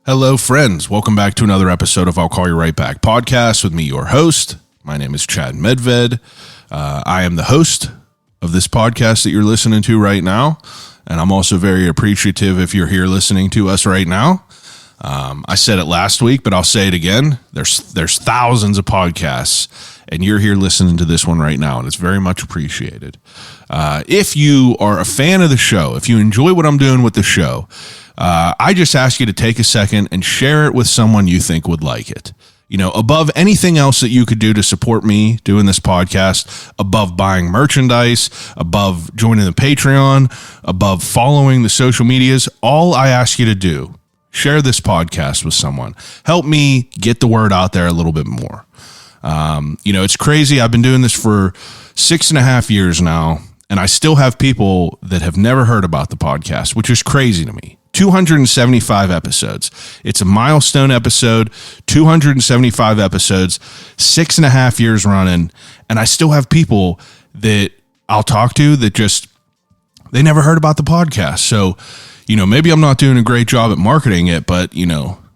Hello, friends. Welcome back to another episode of I'll Call You Right Back podcast with me, your host. My name is Chad Medved. I am the host of this podcast that you're listening to right now, and I'm also very appreciative if you're here listening to us right now. I said it last week, but I'll say it again. There's thousands of podcasts, and you're here listening to this one right now, and it's very much appreciated. If you are a fan of the show, if you enjoy what I'm doing with the show, I just ask you to take a second and share it with someone you think would like it. You know, above anything else that you could do to support me doing this podcast, above buying merchandise, above joining the Patreon, above following the social medias, all I ask you to do, share this podcast with someone. Help me get the word out there a little bit more. It's crazy. I've been doing this for 6.5 years now, and I still have people that have never heard about the podcast, which is crazy to me. 275 episodes. It's a milestone episode, 275 episodes, 6.5 years running, and I still have people that I'll talk to that they never heard about the podcast. So, maybe I'm not doing a great job at marketing it, but,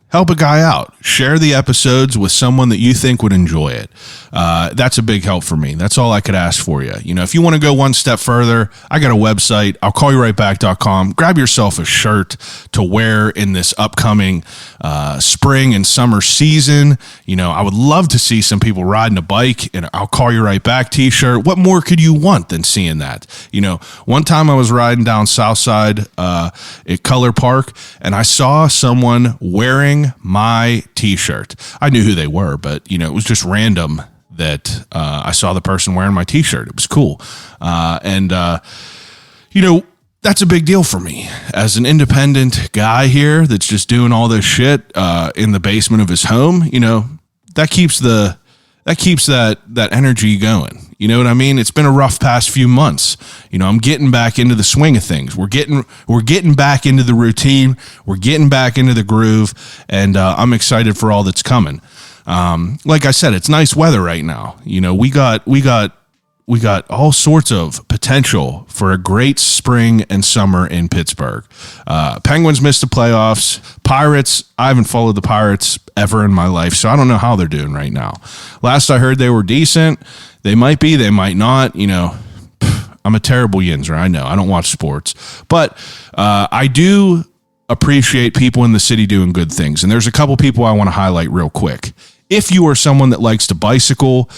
help a guy out. Share the episodes with someone that you think would enjoy it. That's a big help for me. That's all I could ask for you. If you want to go one step further, I got a website, I'llCallYouRightBack.com. Grab yourself a shirt to wear in this upcoming spring and summer season. I would love to see some people riding a bike in an I'll Call You Right Back t-shirt. What more could you want than seeing that? One time I was riding down Southside at Color Park, and I saw someone wearing my t-shirt. I knew who they were, but it was just random that I saw the person wearing my t-shirt. It was cool. That's a big deal for me as an independent guy here that's just doing all this shit in the basement of his home. That keeps that energy going. You know what I mean? It's been a rough past few months. I'm getting back into the swing of things. We're getting back into the routine. We're getting back into the groove, and I'm excited for all that's coming. Like I said, it's nice weather right now. We got all sorts of potential for a great spring and summer in Pittsburgh. Penguins missed the playoffs. Pirates, I haven't followed the Pirates ever in my life, so I don't know how they're doing right now. Last I heard, they were decent. They might be, they might not. I'm a terrible yinzer. I know. I don't watch sports. But I do appreciate people in the city doing good things. And there's a couple people I want to highlight real quick. If you are someone that likes to bicycle,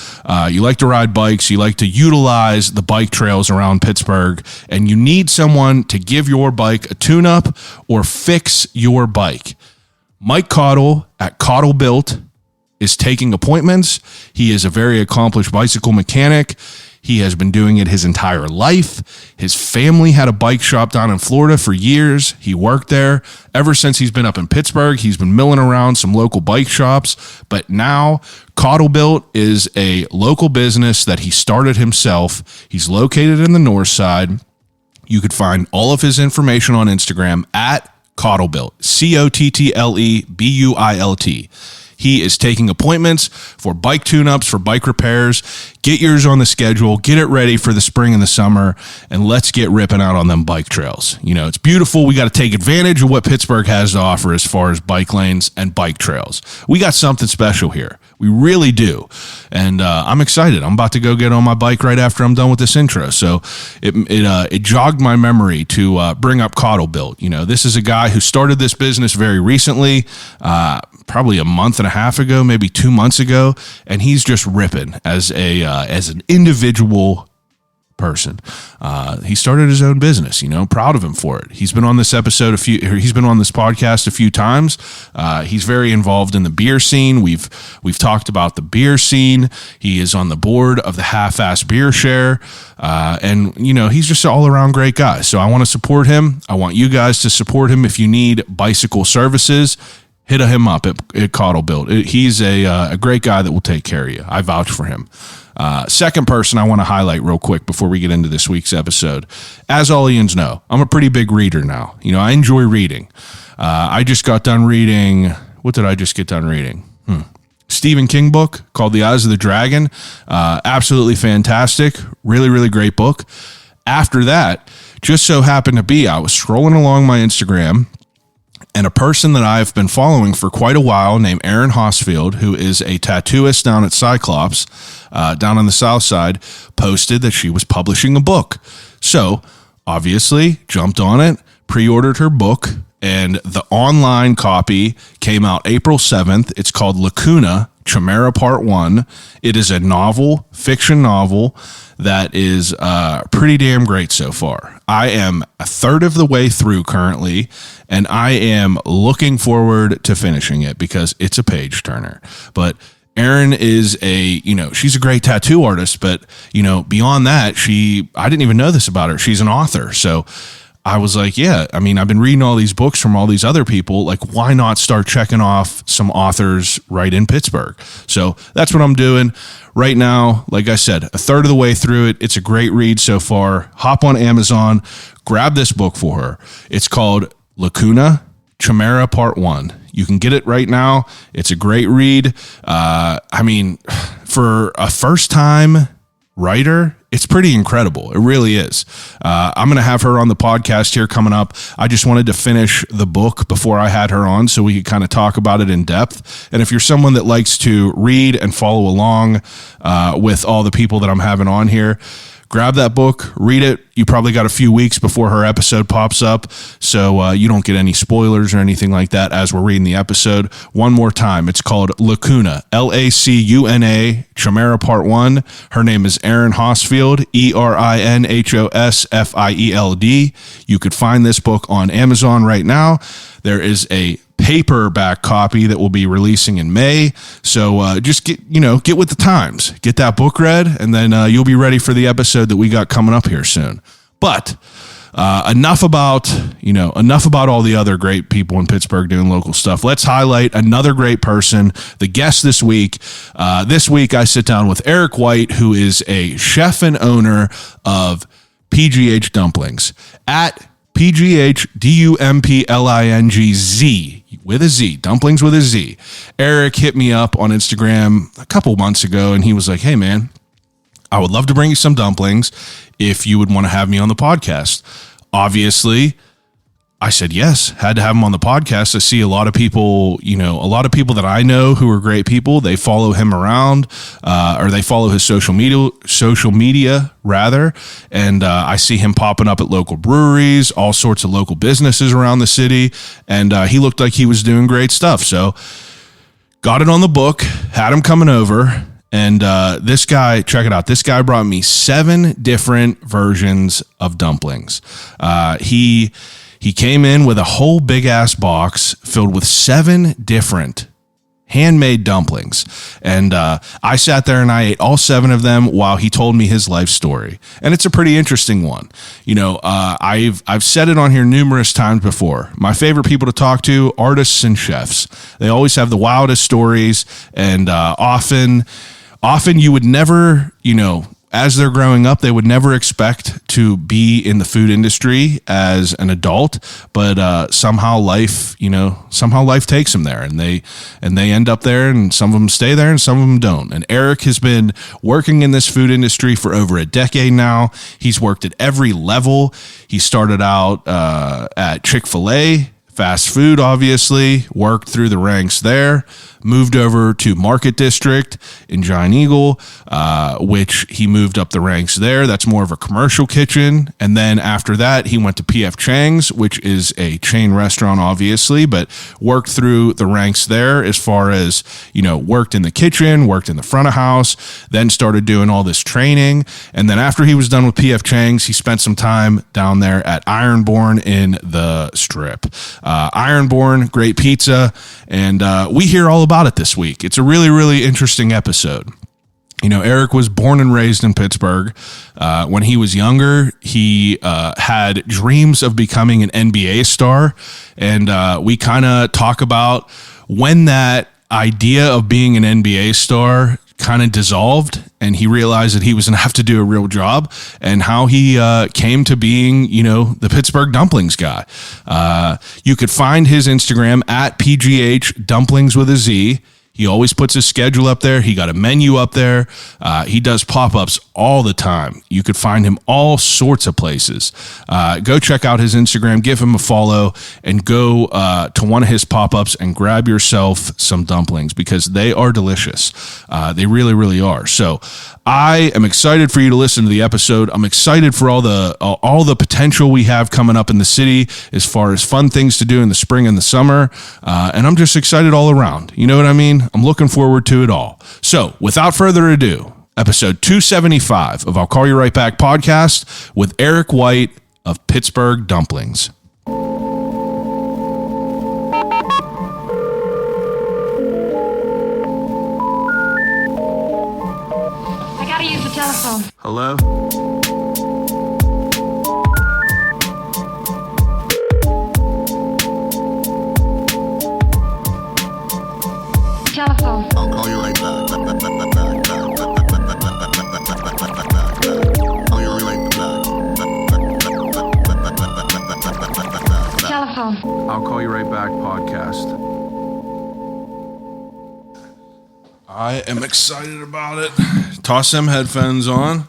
you like to ride bikes, you like to utilize the bike trails around Pittsburgh, and you need someone to give your bike a tune-up or fix your bike, Mike Cottle at Cottle Built is taking appointments. He is a very accomplished bicycle mechanic. He has been doing it his entire life. His family had a bike shop down in Florida for years. He worked there. Ever since he's been up in Pittsburgh, he's been milling around some local bike shops. But now, Cottle Built is a local business that he started himself. He's located in the north side. You could find all of his information on Instagram at Cottle Built, COTTLEBUILT. He is taking appointments for bike tune-ups, for bike repairs. Get yours on the schedule. Get it ready for the spring and the summer, and let's get ripping out on them bike trails. It's beautiful. We got to take advantage of what Pittsburgh has to offer as far as bike lanes and bike trails. We got something special here. We really do. And I'm excited. I'm about to go get on my bike right after I'm done with this intro. So it jogged my memory to bring up Cottle Built. This is a guy who started this business very recently, probably a month and a half ago, maybe 2 months ago, and he's just ripping as an individual person. He started his own business, proud of him for it. He's been on this podcast a few times. He's very involved in the beer scene. We've talked about the beer scene. He is on the board of the Half-Ass Beer Share. And he's just an all around great guy. So I want to support him. I want you guys to support him. If you need bicycle services, hit him up at Cottle Built. He's a great guy that will take care of you. I vouch for him. Second person I want to highlight real quick before we get into this week's episode. As all Ians know, I'm a pretty big reader now. I enjoy reading. I just got done reading. What did I just get done reading? Stephen King book called The Eyes of the Dragon. Absolutely fantastic. Really, really great book. After that, just so happened to be, I was scrolling along my Instagram, And a person that I've been following for quite a while named Erin Hosfield, who is a tattooist down at Cyclops, down on the south side, posted that she was publishing a book. So obviously jumped on it, pre-ordered her book, and the online copy came out April 7th. It's called Lacuna, Chimera Part 1. It is a novel, fiction novel, that is pretty damn great so far. I am a third of the way through currently, and I am looking forward to finishing it because it's a page turner. But Erin is she's a great tattoo artist, but, beyond that, I didn't even know this about her. She's an author. So I was like, yeah, I've been reading all these books from all these other people. Like, why not start checking off some authors right in Pittsburgh? So that's what I'm doing right now. Like I said, a third of the way through it. It's a great read so far. Hop on Amazon, grab this book for her. It's called Lacuna, Chimera Part 1. You can get it right now. It's a great read. For a first-time writer, it's pretty incredible. It really is. I'm going to have her on the podcast here coming up. I just wanted to finish the book before I had her on so we could kind of talk about it in depth. And if you're someone that likes to read and follow along with all the people that I'm having on here, grab that book, read it. You probably got a few weeks before her episode pops up, so you don't get any spoilers or anything like that as we're reading the episode. One more time, it's called Lacuna, Lacuna, Chimera Part 1. Her name is Erin Hosfield, ErinHosfield. You could find this book on Amazon right now. There is a paperback copy that will be releasing in May. So just get with the times, get that book read, and then you'll be ready for the episode that we got coming up here soon. But enough about all the other great people in Pittsburgh doing local stuff. Let's highlight another great person, the guest this week. This week I sit down with Eric White, who is a chef and owner of PGH Dumplingz at PGH Dumplingz with a Z, Dumplings with a Z. Eric hit me up on Instagram a couple months ago, and he was like, hey, man, I would love to bring you some dumplings if you would want to have me on the podcast. Obviously, I said yes, had to have him on the podcast. I see a lot of people that I know who are great people. They follow him around, or they follow his social media rather. And I see him popping up at local breweries, all sorts of local businesses around the city. And he looked like he was doing great stuff. So got it on the book, had him coming over. And this guy, check it out. This guy brought me 7 different versions of dumplings. He came in with a whole big ass box filled with 7 different handmade dumplings. And I sat there and I ate all 7 of them while he told me his life story. And it's a pretty interesting one. I've said it on here numerous times before. My favorite people to talk to, artists and chefs. They always have the wildest stories, and often you would never, as they're growing up, they would never expect to be in the food industry as an adult, but somehow life takes them there, and they end up there, and some of them stay there and some of them don't. And Eric has been working in this food industry for over a decade now. He's worked at every level. He started out at Chic-Fil-A, fast food, obviously, worked through the ranks there, moved over to Market District in Giant Eagle, which he moved up the ranks there. That's more of a commercial kitchen. And then after that, he went to PF Changs, which is a chain restaurant, obviously, but worked through the ranks there as far as, worked in the kitchen, worked in the front of house, then started doing all this training. And then after he was done with PF Changs, he spent some time down there at Ironborn in the Strip. Ironborn, great pizza, and we hear all about it this week. It's a really, really interesting episode. Eric was born and raised in Pittsburgh. When he was younger, he had dreams of becoming an NBA star, and we kind of talk about when that idea of being an NBA star kind of dissolved, and he realized that he was going to have to do a real job, and how he came to being, the Pittsburgh Dumplingz guy. You could find his Instagram at PGH Dumplingz with a Z. He always puts his schedule up there. He got a menu up there. He does pop-ups all the time. You could find him all sorts of places. Go check out his Instagram, give him a follow, and go to one of his pop-ups and grab yourself some dumplings because they are delicious. They really, really are. So I am excited for you to listen to the episode. I'm excited for all the potential we have coming up in the city as far as fun things to do in the spring and the summer. And I'm just excited all around. You know what I mean? I'm looking forward to it all. So without further ado, episode 275 of I'll Call You Right Back podcast with Eric White of Pittsburgh Dumplings. Telephone. Hello? Telephone. I'll call you right back. I'll call you right back. Telephone. I'll Call You Right Back podcast. I am excited about it. Toss them headphones on.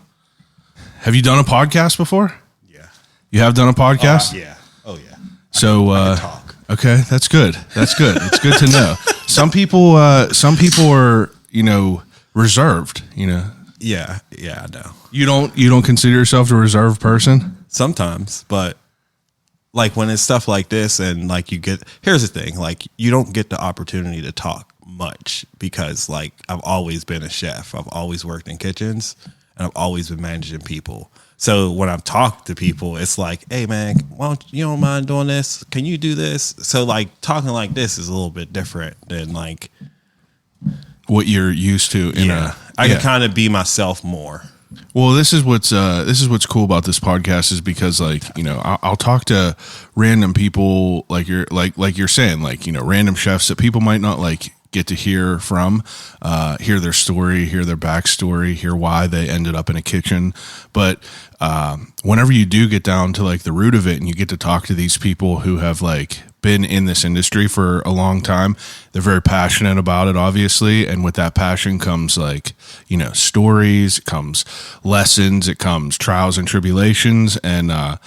Have you done a podcast before? Yeah. You have done a podcast? Yeah. Oh, yeah. So, I can talk. Okay, that's good. That's good. It's good to know. Some people are, reserved, Yeah. Yeah, I know. You don't consider yourself a reserved person? Sometimes, but like when it's stuff like this and like here's the thing, like you don't get the opportunity to talk much because like I've always been a chef. I've always worked in kitchens and I've always been managing people. So when I've talked to people, it's like, hey man, you don't mind doing this? Can you do this? So like talking like this is a little bit different than like what you're used to I can kind of be myself more. Well, this is what's cool about this podcast is because I'll talk to random people like you're saying, random chefs that people might not get to hear from, hear their story, hear their backstory, hear why they ended up in a kitchen. But whenever you do get down to the root of it and you get to talk to these people who have been in this industry for a long time, they're very passionate about it, obviously. And with that passion comes stories, it comes lessons, it comes trials and tribulations. And I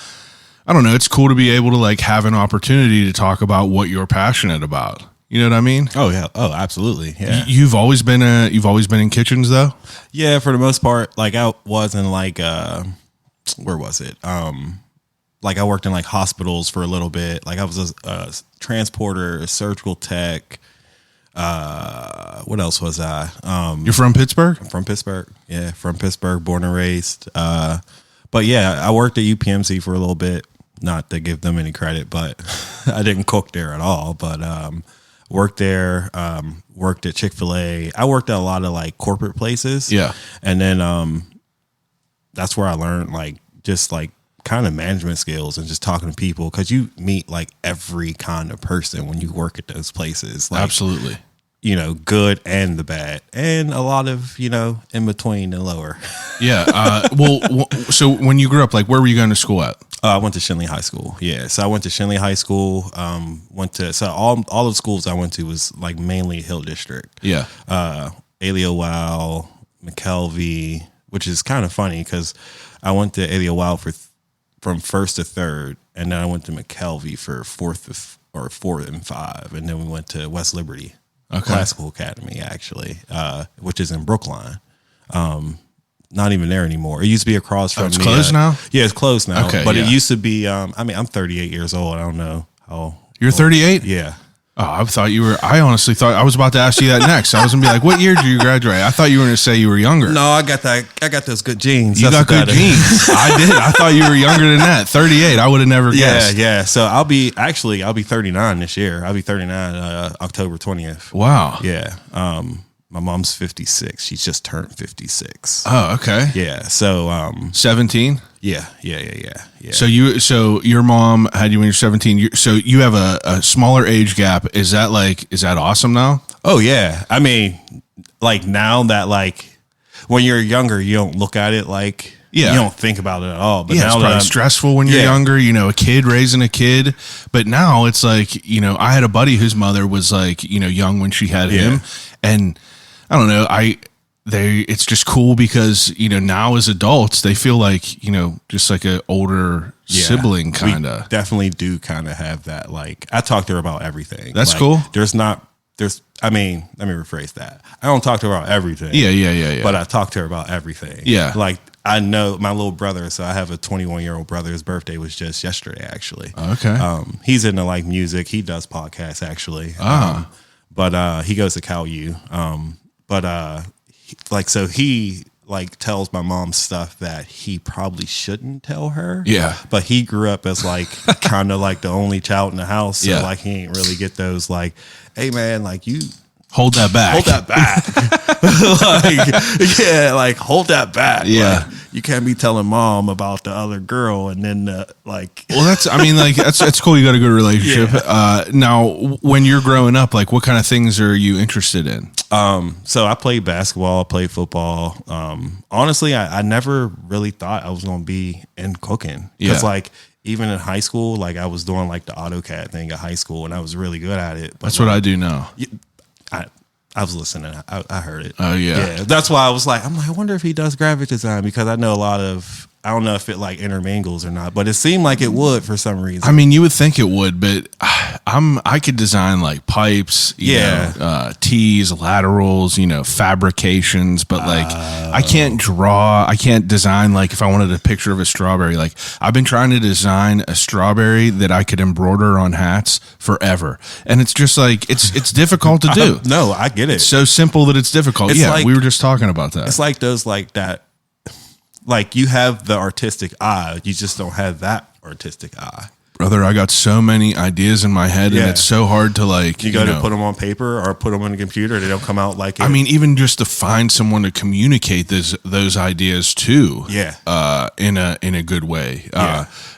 don't know, it's cool to be able to have an opportunity to talk about what you're passionate about. You know what I mean? Oh yeah. Oh, absolutely. Yeah. You've always been in kitchens though? Yeah, for the most part. I was in where was it? I worked in hospitals for a little bit. I was a transporter, a surgical tech. What else was I? You're from Pittsburgh? I'm from Pittsburgh. Yeah, from Pittsburgh, born and raised. But yeah, I worked at UPMC for a little bit. Not to give them any credit, but I didn't cook there at all. But worked there, worked at Chic-Fil-A. I worked at a lot of corporate places. Yeah. And then that's where I learned kind of management skills and just talking to people, because you meet every kind of person when you work at those places. Absolutely. Good and the bad, and a lot of, in between and lower. Yeah. So when you grew up, where were you going to school at? I went to Shinley High School. Yeah. So I went to Shinley High School. All the schools I went to was mainly Hill District. Yeah. Aliowal, McKelvey, which is kind of funny because I went to Aliowal from first to third, and then I went to McKelvey for fourth and five, and then we went to West Liberty Classical Academy, actually, which is in Brookline. Not even there anymore. It used to be across from. It's closed now. Yeah, it's closed now. Okay, but it used to be. I'm 38 years old. I don't know how. You're 38? Yeah. Oh, I honestly thought I was about to ask you that next. I was gonna be like, what year did you graduate? I thought you were gonna say you were younger. No, I got those good genes. You got good genes. I did. I thought you were younger than that. 38. I would have never guessed. Yeah. So I'll be 39 this year. I'll be 39 October 20th. Wow. Yeah. My mom's 56. She's just turned 56. Oh, okay. Yeah. So 17. Yeah. So your mom had you when you're 17. So you have a smaller age gap. Is that awesome now? Oh yeah. I mean, now that when you're younger, you don't look at it Yeah. You don't think about it at all. But Yeah, now it's probably stressful when you're younger, you know, a kid raising a kid. But now it's like, you know, I had a buddy whose mother was like, you know, young when she had him. And I don't know, it's just cool because, you know, now as adults, they feel like, you know, just like an older sibling kind of. Definitely do kind of have that. Like, I talk to her about everything. That's like, cool. I mean, let me rephrase that. I don't talk to her about everything. Yeah. But I talk to her about everything. Yeah. Like, I know my little brother, so I have a 21-year-old brother. His birthday was just yesterday, actually. Okay. He's into like music. He does podcasts, actually. But he goes to Cal U. So he like tells my mom stuff that he probably shouldn't tell her. Yeah. But he grew up as like kind of like the only child in the house. So like he ain't really get those like, hey man, like you hold that back. Hold that back. like hold that back. Yeah. Like, you can't be telling mom about the other girl and then like. Well, that's cool. You got a good relationship. Yeah. Now, when you're growing up, like what kind of things are you interested in? So I played basketball, played football. Honestly, I never really thought I was going to be in cooking because like even in high school, like I was doing like the AutoCAD thing at high school and I was really good at it. But that's what I do now. I was listening. I heard it. Oh yeah. That's why I was like, I wonder if he does graphic design because I know a lot of. I don't know if it like intermingles or not, but it seemed like it would for some reason. I mean, you would think it would, but I could design like pipes, you know, tees, laterals, you know, fabrications, but like I can't design like if I wanted a picture of a strawberry. Like I've been trying to design a strawberry that I could embroider on hats forever, and it's just like it's difficult to do. No, I get it. It's so simple that it's difficult. It's like, we were just talking about that. It's like those like that. Like you have the artistic eye, you just don't have that artistic eye. Brother, I got so many ideas in my head and it's so hard to like, you got to put them on paper or put them on the computer. They don't come out like it. I mean, even just to find someone to communicate those ideas to, in a good way.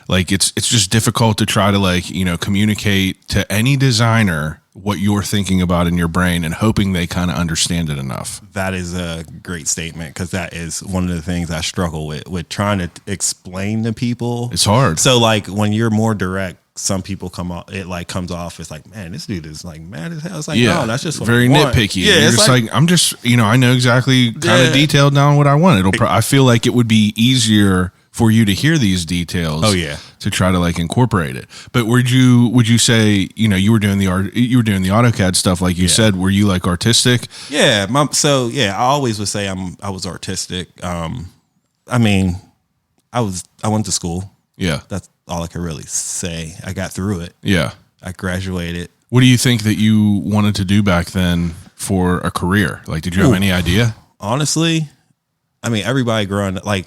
Like it's just difficult to try to like, you know, communicate to any designer what you're thinking about in your brain and hoping they kind of understand it enough. That is a great statement because that is one of the things I struggle with trying to explain to people. It's hard. So like when you're more direct, some people come off, it like comes off. It's like, man, this dude is like mad as hell. It's like, no, that's just what very I want. nitpicky. Yeah, you're just like, I'm just, you know, I know exactly kind of detailed down what I want. I feel like it would be easier for you to hear these details. Oh yeah. To try to like incorporate it. But would you say, you know, you were doing the AutoCAD stuff like you said, were you like artistic? Yeah, I always would say I was artistic. I mean, I went to school. Yeah. That's all I could really say. I got through it. Yeah. I graduated. What do you think that you wanted to do back then for a career? Like, did you have any idea? Honestly, I mean, everybody growing up, like,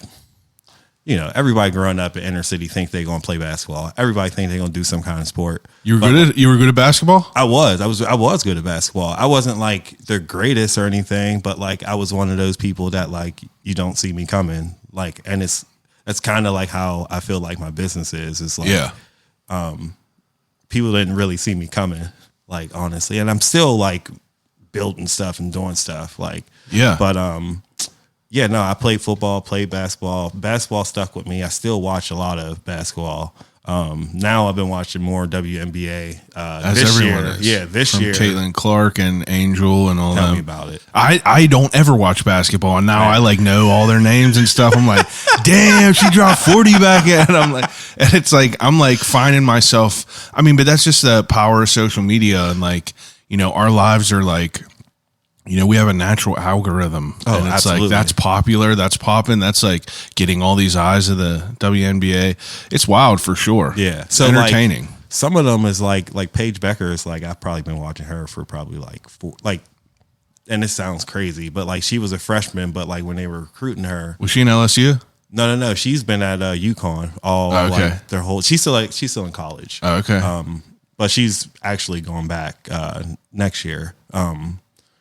you know, everybody growing up in inner city think they're going to play basketball. Everybody think they're going to do some kind of sport. You were good at basketball? I was good at basketball. I wasn't like the greatest or anything, but like I was one of those people that like you don't see me coming. Like, and that's kind of like how I feel like my business is. It's like, people didn't really see me coming, like honestly. And I'm still like building stuff and doing stuff, like But no, I played football, played basketball. Basketball stuck with me. I still watch a lot of basketball. Now I've been watching more WNBA. As this everyone year. is. Yeah, this From year. Caitlin Clark and Angel and all that. Tell me about it. I don't ever watch basketball, and now I like know all their names and stuff. I'm like, damn, she dropped 40 back in. I'm like, and it's like I'm like finding myself. I mean, but that's just the power of social media, and like, you know, our lives are like, you know, we have a natural algorithm. Oh, and it's absolutely. like, that's popular, that's popping, that's like getting all these eyes of the WNBA. It's wild for sure. Yeah. So entertaining. Like, some of them is like Paige Becker is like, I've probably been watching her for probably like 4, like, and this sounds crazy, but like she was a freshman, but like when they were recruiting her. Was she in LSU? No. She's been at UConn like their whole, she's still in college. Oh, okay. But she's actually going back next year.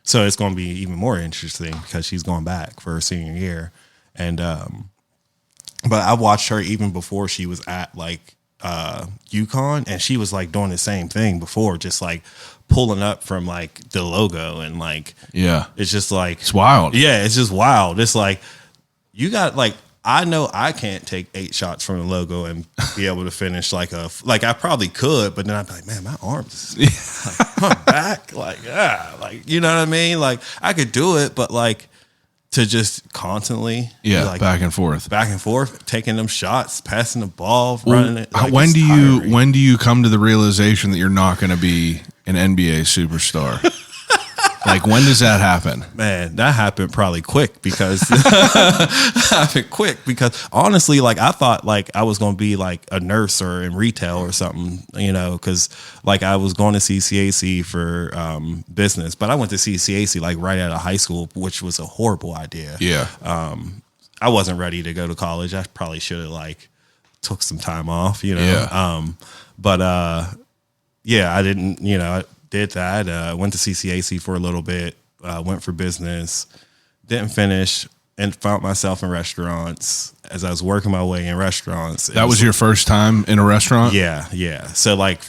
So it's going to be even more interesting because she's going back for her senior year. And, but I watched her even before she was at like UConn, and she was like doing the same thing before, just like pulling up from like the logo and like, it's just like, it's wild. Yeah. It's just wild. It's like, you got like, I know I can't take 8 shots from the logo and be able to finish like I probably could, but then I'd be like, man, my arms, like, my back, like you know what I mean? Like I could do it, but like to just constantly, like, back and forth, taking them shots, passing the ball, running it. Like, when do you come to the realization that you're not going to be an NBA superstar? Like, when does that happen? Man, that happened probably quick because honestly, like I thought like I was going to be like a nurse or in retail or something, you know, because like I was going to CCAC for business, but I went to CCAC like right out of high school, which was a horrible idea. Yeah. I wasn't ready to go to college. I probably should have like took some time off, you know. Yeah. I didn't, you know. Did that, went to CCAC for a little bit, went for business, didn't finish, and found myself in restaurants as I was working my way in restaurants. That was your first time in a restaurant? Yeah. So, like,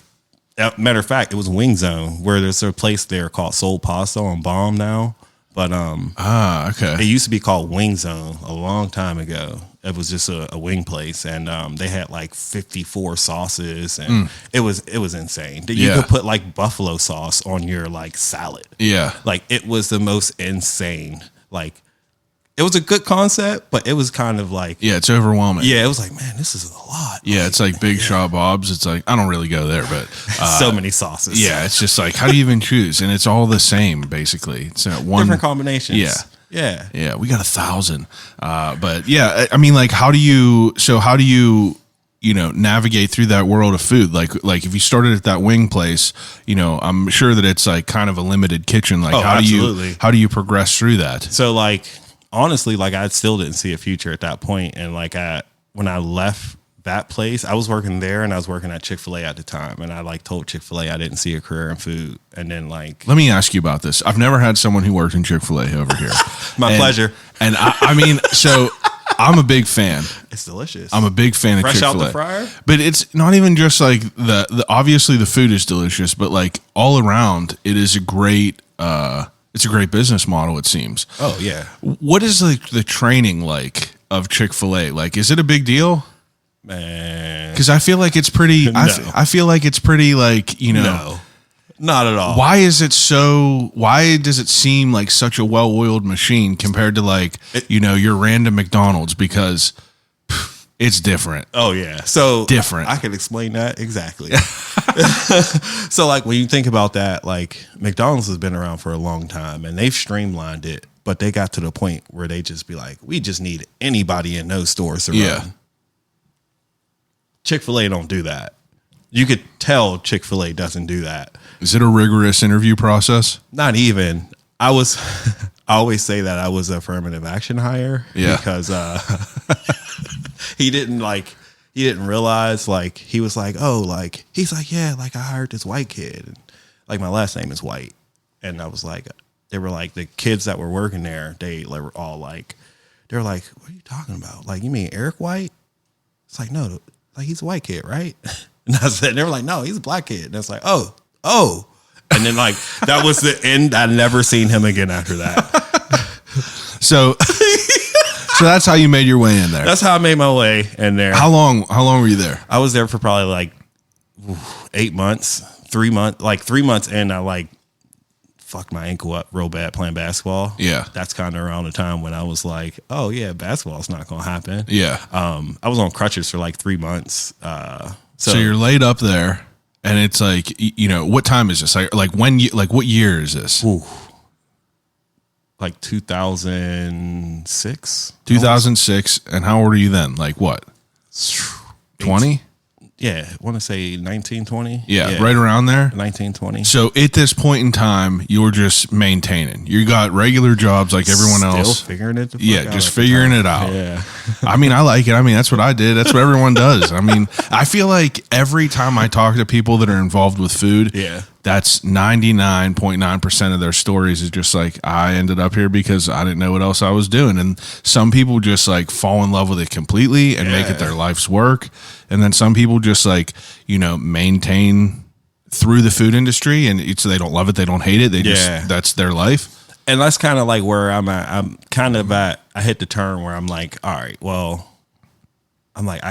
matter of fact, it was Wing Zone, where there's a place there called Soul Pasta on Baum now. But okay. It used to be called Wing Zone a long time ago. It was just a wing place, and they had like 54 sauces, and it was insane. You could put like buffalo sauce on your like salad. Yeah, like it was the most insane. Like it was a good concept, but it was kind of like it's overwhelming. Yeah, it was like, man, this is a lot. Yeah, it's like Big Shaw Bob's. It's like I don't really go there, but so many sauces. Yeah, it's just like how do you even choose? And it's all the same basically. It's one different combinations. Yeah, we got 1,000. But yeah, I mean, like, how do you navigate through that world of food? Like if you started at that wing place, you know, I'm sure that it's like kind of a limited kitchen. Like, how do you progress through that? So like, honestly, like I still didn't see a future at that point. And like when I left that place, I was working there and I was working at Chic-Fil-A at the time. And I like told Chick-fil-A I didn't see a career in food. And then like, let me ask you about this. I've never had someone who worked in Chick-fil-A over here. My pleasure. And I mean, so I'm a big fan. It's delicious. I'm a big fan of Fresh Chick-fil-A. out the fryer? But it's not even just like the obviously the food is delicious, but like all around it is a great business model, it seems. Oh yeah. What is like the training like of Chick-fil-A? Like, is it a big deal? Man, because I feel like it's pretty. No. I feel like it's pretty. Like, you know, no, not at all. Why is it so? Why does it seem like such a well-oiled machine compared to like your random McDonald's? Because it's different. Oh yeah, so different. I can explain that exactly. So like when you think about that, like McDonald's has been around for a long time and they've streamlined it, but they got to the point where they just be like, we just need anybody in those stores to run. Chick-fil-A don't do that. You could tell Chick-fil-A doesn't do that. Is it a rigorous interview process? Not even. I always say that I was affirmative action hire because he didn't realize, like, he was like, oh, like, he's like, yeah, like I hired this white kid. And, like, my last name is White. And I was like, they were like, the kids that were working there, they were all like, what are you talking about? Like, you mean Eric White? It's like, no, like he's a white kid, right? And I said, they were like, no, he's a black kid. And I was like, oh. And then like, that was the end. I never seen him again after that. So that's how you made your way in there. That's how I made my way in there. How long were you there? I was there for probably like 8 months, 3 months, like 3 months in. I like fucked my ankle up real bad playing basketball. Yeah. That's kind of around the time when I was like, oh yeah, basketball's not going to happen. Yeah. I was on crutches for like 3 months. So you're laid up there and it's like, what time is this? Like what year is this? Ooh. Like 2006. 2006. And how old are you then? Like what? 20? Yeah, I want to say 1920. Yeah, right around there. 1920. So at this point in time, you were just maintaining. You got regular jobs like everyone else. Still figuring it out. Yeah, just figuring it out. Yeah. I mean, I like it. I mean, that's what I did. That's what everyone does. I mean, I feel like every time I talk to people that are involved with food, that's 99.9% of their stories is just like, I ended up here because I didn't know what else I was doing. And some people just like fall in love with it completely and make it their life's work. And then some people just like, maintain through the food industry and they don't love it. They don't hate it. They just, that's their life. And that's kind of like where I'm at. I'm kind of at, I hit the turn where I'm like, all right, well, I'm like,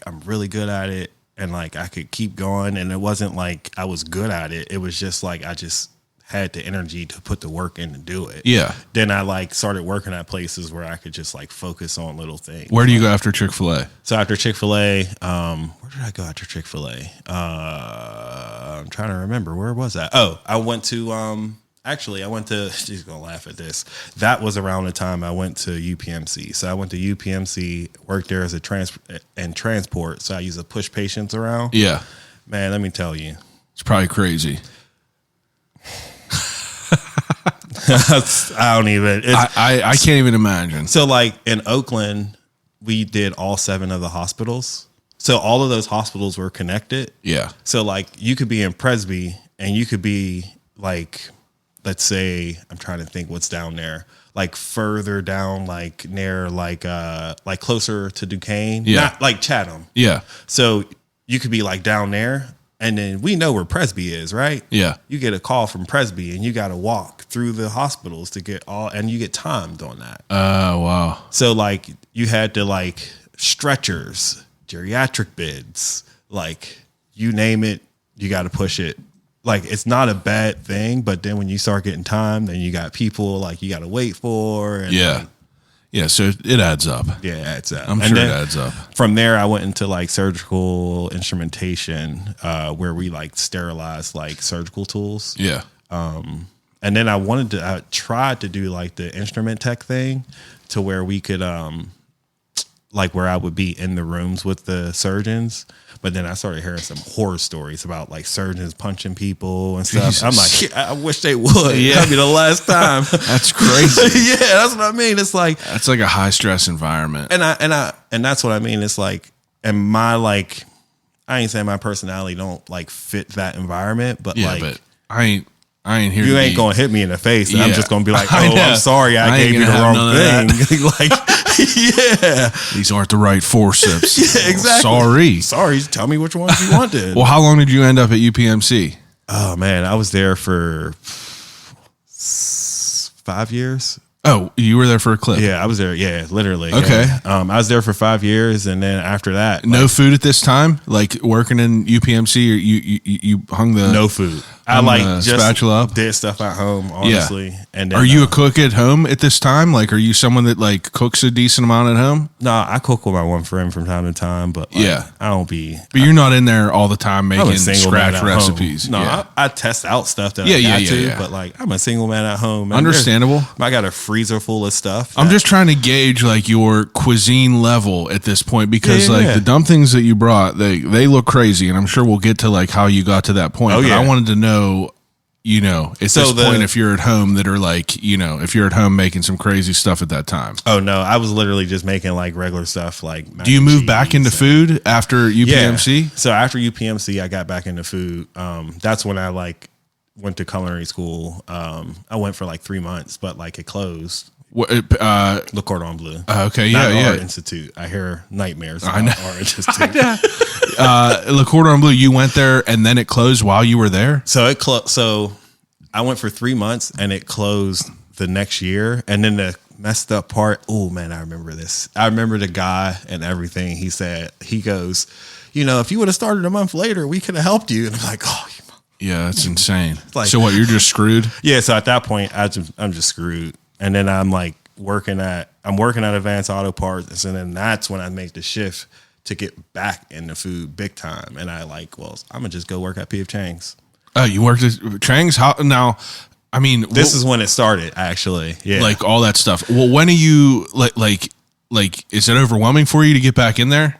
I'm really good at it. And like, I could keep going. And it wasn't like I was good at it. It was just like, I just had the energy to put the work in to do it. Yeah. Then I like started working at places where I could just like focus on little things. Where do you go after Chick-Fil-A? So after Chick-Fil-A, where did I go after Chick-Fil-A? I'm trying to remember. Where was that? Oh, I went to, she's going to laugh at this. That was around the time I went to UPMC. So I went to UPMC, worked there as a transport. So I used to push patients around. Yeah. Man, let me tell you. It's probably crazy. I don't even. I can't even imagine. So like in Oakland, we did all 7 of the hospitals. So all of those hospitals were connected. Yeah. So like you could be in Presby and you could be like, let's say, I'm trying to think what's down there, like further down, like near like closer to Duquesne. Yeah. Not like Chatham. Yeah. So you could be like down there. And then we know where Presby is, right? Yeah. You get a call from Presby and you got to walk through the hospitals to get and you get timed on that. Oh, wow. So like you had to like stretchers, geriatric beds, like you name it, you got to push it. Like it's not a bad thing, but then when you start getting timed, then you got people like you got to wait for. And Yeah. Like, yeah. So it adds up. Yeah, it adds up. I'm sure it adds up. From there, I went into like surgical instrumentation, where we like sterilized like surgical tools. Yeah. And then I tried to do like the instrument tech thing to where we could, like where I would be in the rooms with the surgeons. But then I started hearing some horror stories about like surgeons punching people and stuff. Jesus. I'm like, yeah, I wish they would. Yeah. That'd be the last time. That's crazy. Yeah, that's what I mean. It's like, That's like a high stress environment. and that's what I mean. It's like, and my like, I ain't saying my personality don't like fit that environment, but Yeah, like, but I ain't here. you ain't gonna hit me in the face, and I'm Yeah. just gonna be like, I "Oh, know. I'm sorry, I I ain't gave you the gonna have none wrong of thing." Like, yeah, These aren't the right forceps. yeah, exactly. Sorry. Tell me which ones you wanted. Well, how long did you end up at UPMC? Oh man, I was there for 5 years. Oh, you were there for a clip. Yeah, I was there. Yeah, literally. Okay. Yeah. I was there for 5 years, and then after that, No food at this time? Like working in UPMC, or you hung the no food. I hung like the just spatula up? did stuff at home, honestly. And then, Are you a cook at home at this time? Like, are you someone that like cooks a decent amount at home? No, I cook with my one friend from time to time, but like, Yeah. I don't be. But you're not in there all the time I'm a making single man scratch at recipes. home. No, yeah. I test out stuff that Yeah, I got yeah, to, yeah. but like I'm a single man at home. Man. Understandable. I got a freezer full of stuff. I'm just trying to gauge like your cuisine level at this point because Yeah, like yeah. the dumplings that you brought, they look crazy, and I'm sure we'll get to like how you got to that point. Oh, but yeah. I wanted to know, you know, at So this point, if you're at home that are like, you know, if you're at home making some crazy stuff at that time. Oh no, I was literally just making like regular stuff. Like, mac Do you and move back cheese into and- food after UPMC? Yeah. So after UPMC, I got back into food. That's when I like went to culinary school. I went for like 3 months, but like it closed. What, Le Cordon Bleu. okay, Not yeah, Art yeah. Institute. I hear nightmares. I About know. Art Institute. Le Cordon Bleu, you went there and then it closed while you were there? So So I went for 3 months and it closed the next year. And then the messed up part. Oh man, I remember this. I remember the guy and everything. He said, he goes, you know, if you would have started a month later, we could have helped you. And I'm like, oh, Yeah, that's insane. Like- So what, you're just screwed? yeah. So at that point, I'm just screwed. And then I'm like working at Advanced Auto Parts. And then that's when I make the shift to get back into food big time. And I like, well, I'm gonna just go work at PF Changs. Oh, you worked at Chang's? How now? I mean, This is when it started, actually. Yeah. like all that stuff. Well, when are you like? Is it overwhelming for you to get back in there?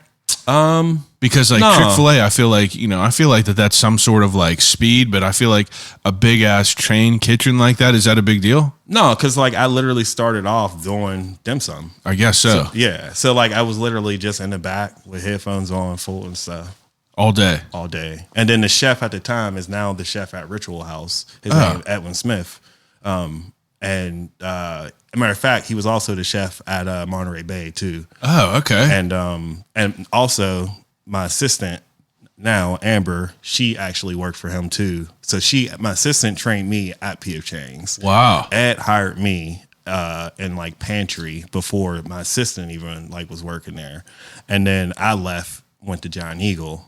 Because like No. Chick-Fil-A, I feel like that's some sort of like speed, but I feel like a big ass chain kitchen like that, is that a big deal? No, because like I literally started off doing dim sum. I guess so. Yeah. So like I was literally just in the back with headphones on, full and stuff All day. all day. And then the chef at the time is now the chef at Ritual House. His Oh. name is Edwin Smith. And as a matter of fact, he was also the chef at Monterey Bay too. Oh, okay. And also my assistant now, Amber, she actually worked for him too. So my assistant trained me at PF Changs. Wow. Ed hired me in like pantry before my assistant even like was working there. And then I left, went to Giant Eagle.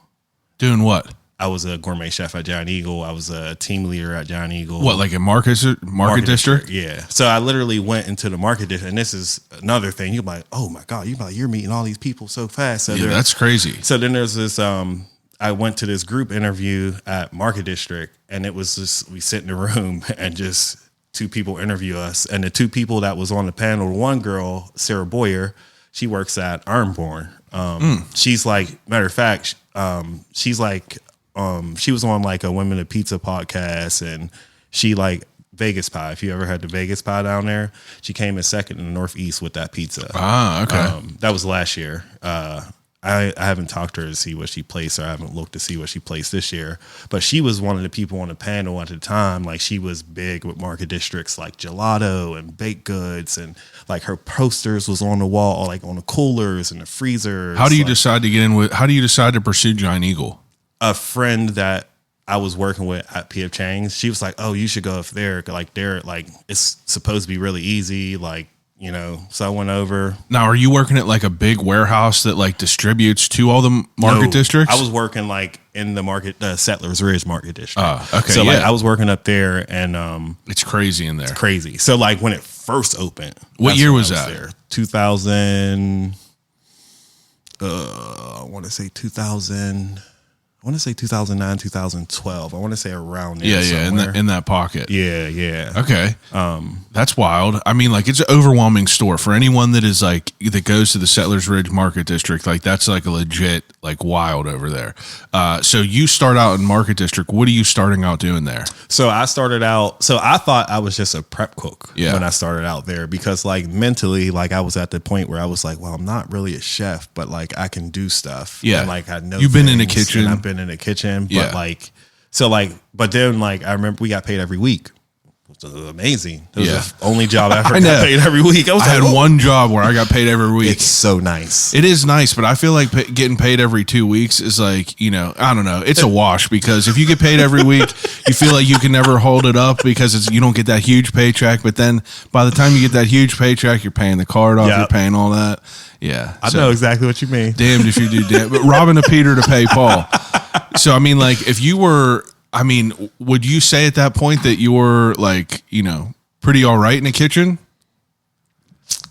Doing what? I was a gourmet chef at Giant Eagle. I was a team leader at Giant Eagle. What, like a market district? Yeah. So I literally went into the market district, and this is another thing. You're like, oh my God, you're meeting all these people so fast. So yeah, that's crazy. So then there's this, I went to this group interview at Market District, and it was just, we sit in the room and just two people interview us. And the two people that was on the panel, one girl, Sarah Boyer, she works at Ironborn. She's like, matter of fact, she's like, she was on like a Women of Pizza podcast, and she like Vegas pie. If you ever had the Vegas pie down there, she came in second in the Northeast with that pizza. Ah, okay. That was last year. I haven't talked to her to see what she placed, or I haven't looked to see what she placed this year. But she was one of the people on the panel at the time. Like, she was big with market districts like gelato and baked goods, and like her posters was on the wall, like on the coolers and the freezers. How do you decide to get in with? How do you decide to pursue Giant Eagle? A friend that I was working with at PF Changs, she was like, "Oh, you should go up there. Like, they're like, it's supposed to be really easy. Like, you know." So I went over. Now, are you working at like a big warehouse that like distributes to all the market districts? I was working like in the market, Settlers Ridge Market District. Okay. So like I was working up there, and it's crazy in there. It's crazy. So like when it first opened, what year was that? There. 2000. I want to say 2000. I want to say 2009, 2012. I want to say around there. Yeah, in that pocket. Yeah. Okay. That's wild. I mean, like, it's an overwhelming store for anyone that is like that goes to the Settlers Ridge Market District. Like, that's like a legit like wild over there. So you start out in Market District. What are you starting out doing there? So I started out. So I thought I was just a prep cook when I started out there, because like mentally, like I was at the point where I was like, well, I'm not really a chef, but like I can do stuff. Yeah. And, like I know you've been in the kitchen. I've been in the kitchen, but like, so like, but then like I remember we got paid every week. It was amazing. It was the only job I ever got paid every week. I had one job where I got paid every week. It's so nice. It is nice, but I feel like getting paid every 2 weeks is like, you know, I don't know. It's a wash, because if you get paid every week, you feel like you can never hold it up because you don't get that huge paycheck. But then by the time you get that huge paycheck, you're paying the card off, you're paying all that. Yeah. I know exactly what you mean. Damned if you do, damn. But robbing a Peter to pay Paul. So, I mean, like, if you were, I mean, would you say at that point that you were like, you know, pretty all right in the kitchen?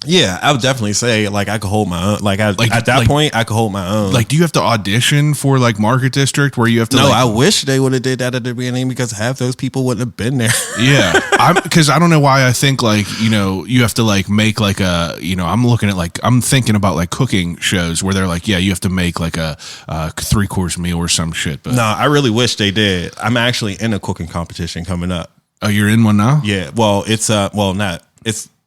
Yeah, I would definitely say like I could hold my own. Like at that point, I could hold my own. Like, do you have to audition for like Market District where you have to? No, like, I wish they would have did that at the beginning, because half those people wouldn't have been there. Yeah, because I don't know why I think like, you know, you have to like make like a, you know, I'm thinking about like cooking shows where they're like, yeah, you have to make like a 3-course meal or some shit. But no, I really wish they did. I'm actually in a cooking competition coming up. Oh, you're in one now? Yeah. Well, it's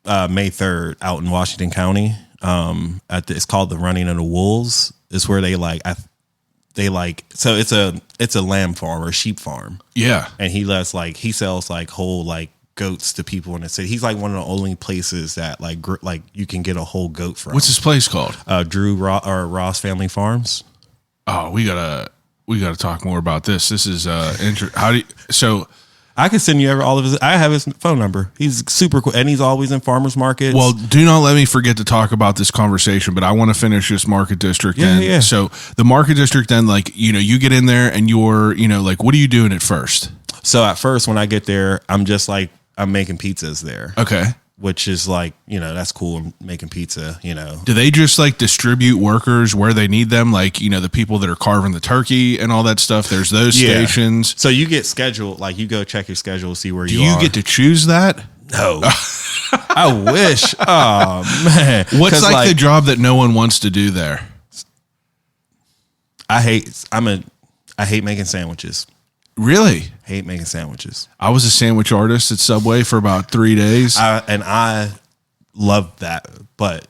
May 3rd out in Washington County. It's called the Running of the Wolves. It's where they so it's a lamb farm or a sheep farm. Yeah. And he sells like whole like goats to people in the city. He's like one of the only places that like you can get a whole goat from. What's his place called? Drew Ross Family Farms. Oh, we gotta talk more about this. This is so I could send you all of his. I have his phone number. He's super cool, and he's always in farmers markets. Well, do not let me forget to talk about this conversation, but I want to finish this Market District. Yeah. So the Market District, then, like, you know, you get in there and you're, you know, like, what are you doing at first? So at first, when I get there, I'm just like, I'm making pizzas there. Okay. Which is like, you know, that's cool. I'm making pizza, you know. Do they just like distribute workers where they need them? Like, you know, the people that are carving the turkey and all that stuff. There's those stations. So you get scheduled, like you go check your schedule, see where you are. Do you get to choose that? No. I wish. Oh, man. What's like the job that no one wants to do there? I hate making sandwiches. Really? Hate making sandwiches. I was a sandwich artist at Subway for about 3 days. I love that, but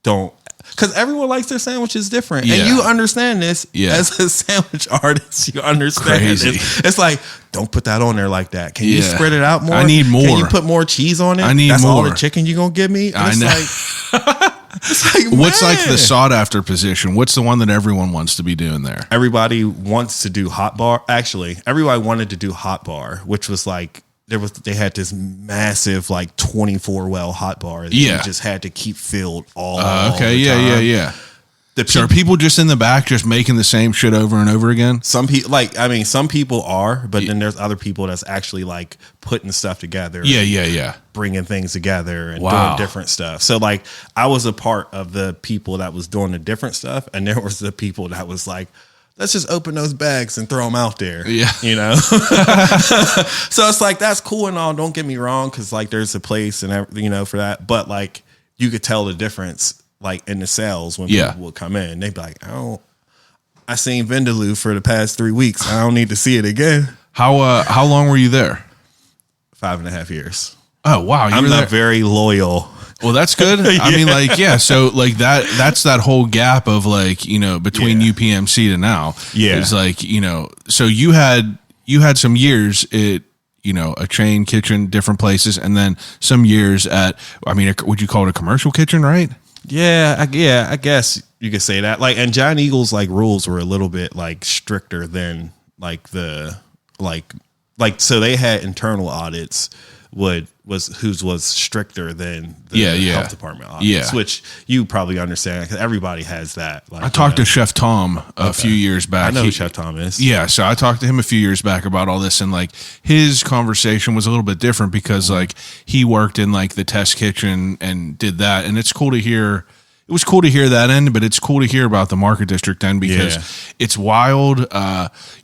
don't, because everyone likes their sandwiches different. Yeah. And you understand this as a sandwich artist. You understand this. It's like, don't put that on there like that. Can you spread it out more? I need more. Can you put more cheese on it? I need That's more. All the chicken you gonna give me? And I know. It's like, what's like the sought after position? What's the one that everyone wants to be doing there? Everybody wants to do hot bar. Actually, everybody wanted to do hot bar, which was like they had this massive like 24 well hot bar that you just had to keep filled all okay, the time. yeah. So are people just in the back just making the same shit over and over again? Some people, some people are, but then there's other people that's actually like putting stuff together. Yeah. Bringing things together and doing different stuff. So like I was a part of the people that was doing the different stuff, and there was the people that was like, let's just open those bags and throw them out there. Yeah. You know? So it's like, that's cool and all. Don't get me wrong. Cause like there's a place and you know, for that, but like you could tell the difference like in the sales when people would come in. They'd be like, I seen Vindaloo for the past 3 weeks. I don't need to see it again. How long were you there? 5.5 years. Oh, wow. I'm not very loyal. Well, that's good. I mean, like, so like that's that whole gap of like, you know, between UPMC to now. Yeah. It's like, you know, so you had some years at, you know, a chain kitchen, different places, and then some years at, I mean, would you call it a commercial kitchen, right? Yeah, I guess you could say that. Like, and Giant Eagle's like rules were a little bit like stricter than like the like so they had internal audits was stricter than the health department audits, which you probably understand because everybody has that. Like, I talked to Chef Tom a few years back. I know who Chef Tom is. Yeah, so I talked to him a few years back about all this, and like his conversation was a little bit different because like he worked in like the test kitchen and did that, and it's cool to hear. It was cool to hear that end, but it's cool to hear about the Market District end because it's wild. You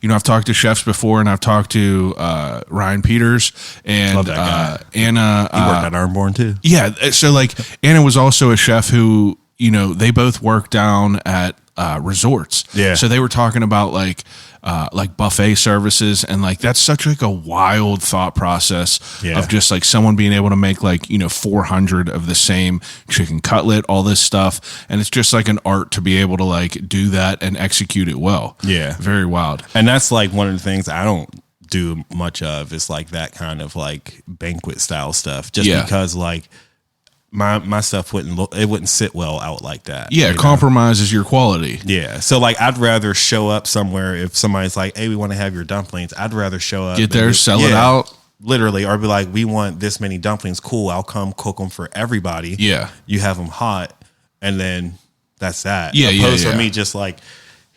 know, I've talked to chefs before, and I've talked to Ryan Peters and Anna. He worked at Ironborn too. Yeah, so like Anna was also a chef who, you know, they both worked down at resorts. Yeah, so they were talking about like buffet services, and like that's such like a wild thought process of just like someone being able to make like, you know, 400 of the same chicken cutlet, all this stuff, and it's just like an art to be able to like do that and execute it well. Yeah, very wild. And that's like one of the things I don't do much of is like that kind of like banquet style stuff, just because like my stuff wouldn't sit well out like that. Yeah, it compromises your quality. Yeah. So like I'd rather show up somewhere if somebody's like, hey, we want to have your dumplings. I'd rather show up. Get there, sell it out. Literally, or be like, we want this many dumplings. Cool, I'll come cook them for everybody. Yeah. You have them hot, and then that's that. Yeah, opposed to me just like,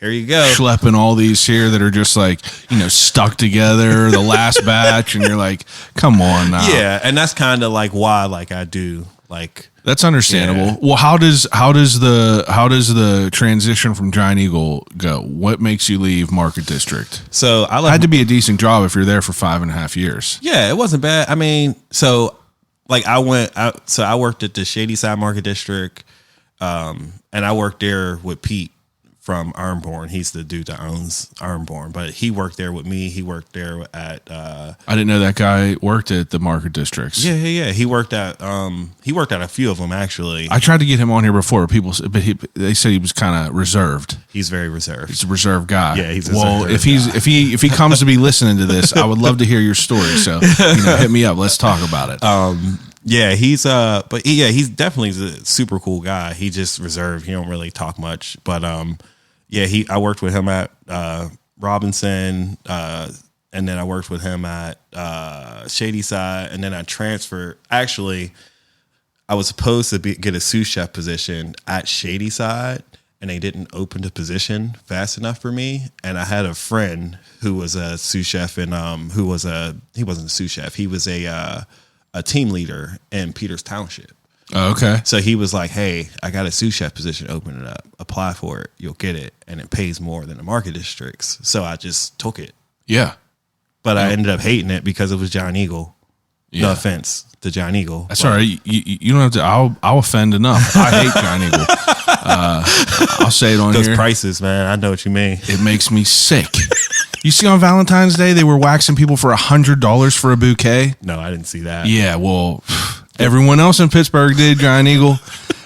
here you go. Schlepping all these here that are just like, you know, stuck together, the last batch, and you're like, come on now. Yeah, and that's kind of like why like I do. Like, that's understandable. Yeah. Well, how does the transition from Giant Eagle go? What makes you leave Market District? So I had to be a decent job if you're there for 5.5 years. Yeah, it wasn't bad. I mean, so like I worked at the Shady Side Market District, and I worked there with Pete from Ironborn. He's the dude that owns Ironborn, but he worked there with me. He worked there at I didn't know that guy worked at the Market Districts. Yeah. He worked at a few of them actually. I tried to get him on here before, they said he was kind of reserved. He's very reserved. He's a reserved guy. Yeah, he's a if he comes to be listening to this, I would love to hear your story. So, you know, hit me up. Let's talk about it. Yeah, he's definitely a super cool guy. He just reserved. He don't really talk much, but I worked with him at Robinson, and then I worked with him at Shady Side, and then I transferred. Actually, I was supposed to get a sous chef position at Shady Side, and they didn't open the position fast enough for me. And I had a friend who was a sous chef, and he wasn't a sous chef. He was a team leader in Peters Township. Oh, okay. So he was like, hey, I got a sous chef position opening up. Apply for it. You'll get it. And it pays more than the Market Districts. So I just took it. Yeah. But I ended up hating it because it was Giant Eagle. Yeah. No offense to Giant Eagle. That's all right. You don't have to. I'll offend enough. I hate Giant Eagle. I'll say it on those here. Those prices, man. I know what you mean. It makes me sick. You see on Valentine's Day, they were waxing people for $100 for a bouquet. No, I didn't see that. Yeah, well, everyone else in Pittsburgh did. Giant Eagle.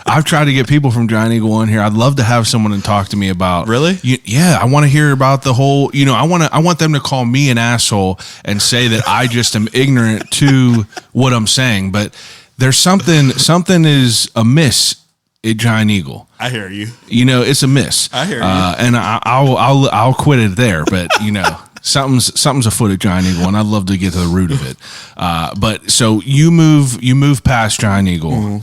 I've tried to get people from Giant Eagle on here. I'd love to have someone to talk to me about. Really? Yeah, I want to hear about the whole. You know, I want them to call me an asshole and say that I just am ignorant to what I'm saying. But there's something is amiss at Giant Eagle. I hear you. You know, it's a miss. I hear you. And I'll quit it there. But you know, something's afoot at Giant Eagle, and I'd love to get to the root of it. But so you move past Giant Eagle. Mm-hmm.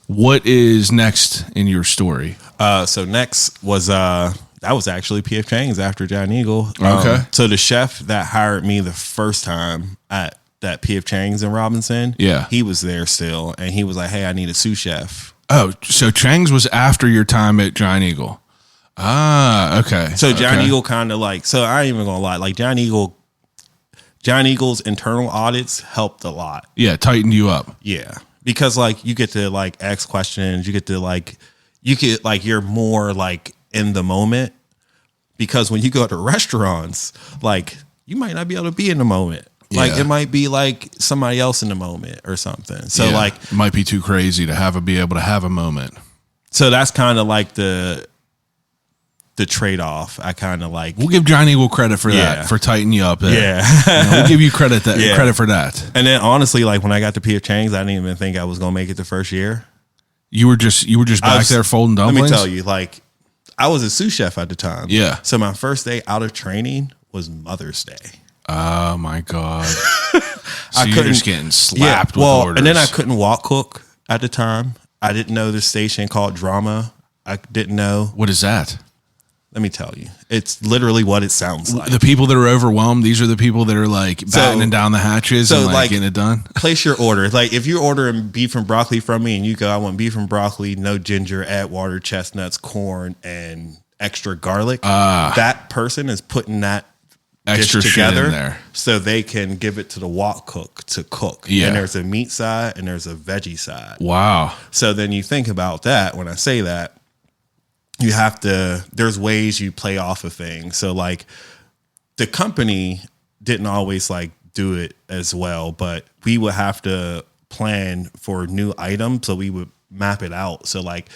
What is next in your story? So next was that was actually PF Changs after Giant Eagle. Okay. So the chef that hired me the first time at that PF Changs in Robinson, he was there still, and he was like, "Hey, I need a sous chef." Oh, so Changs was after your time at Giant Eagle. Ah, okay. So Giant Eagle kind of like, so I ain't even gonna lie, like Giant Eagle's internal audits helped a lot. Yeah, tightened you up. Yeah, because like you get to like ask questions, you're more like in the moment. Because when you go to restaurants, like you might not be able to be in the moment. Like it might be like somebody else in the moment or something. So like it might be too crazy to be able to have a moment. So that's kind of like the trade-off. I kind of like, we'll give Giant Eagle credit for that, for tightening you up there. Yeah. We'll give you credit for that. And then honestly, like when I got to PF Changs, I didn't even think I was going to make it the first year. You were just back there folding dumplings? Let me tell you, like I was a sous chef at the time. Yeah. So my first day out of training was Mother's Day. Oh my God. So you're just getting slapped with orders. And then I couldn't walk cook at the time. I didn't know this station called Drama. I didn't know. What is that? Let me tell you. It's literally what it sounds like. The people that are overwhelmed, these are the people that are like battening down the hatches and like getting it done. Place your order. Like if you're ordering beef and broccoli from me and you go, I want beef and broccoli, no ginger, add water, chestnuts, corn, and extra garlic. That person is putting that extra dish together in there so they can give it to the wok cook to cook. Yeah. And there's a meat side and there's a veggie side. Wow. So then you think about that. When I say that, there's ways you play off of things. So like the company didn't always like do it as well, but we would have to plan for new items. So we would map it out. So like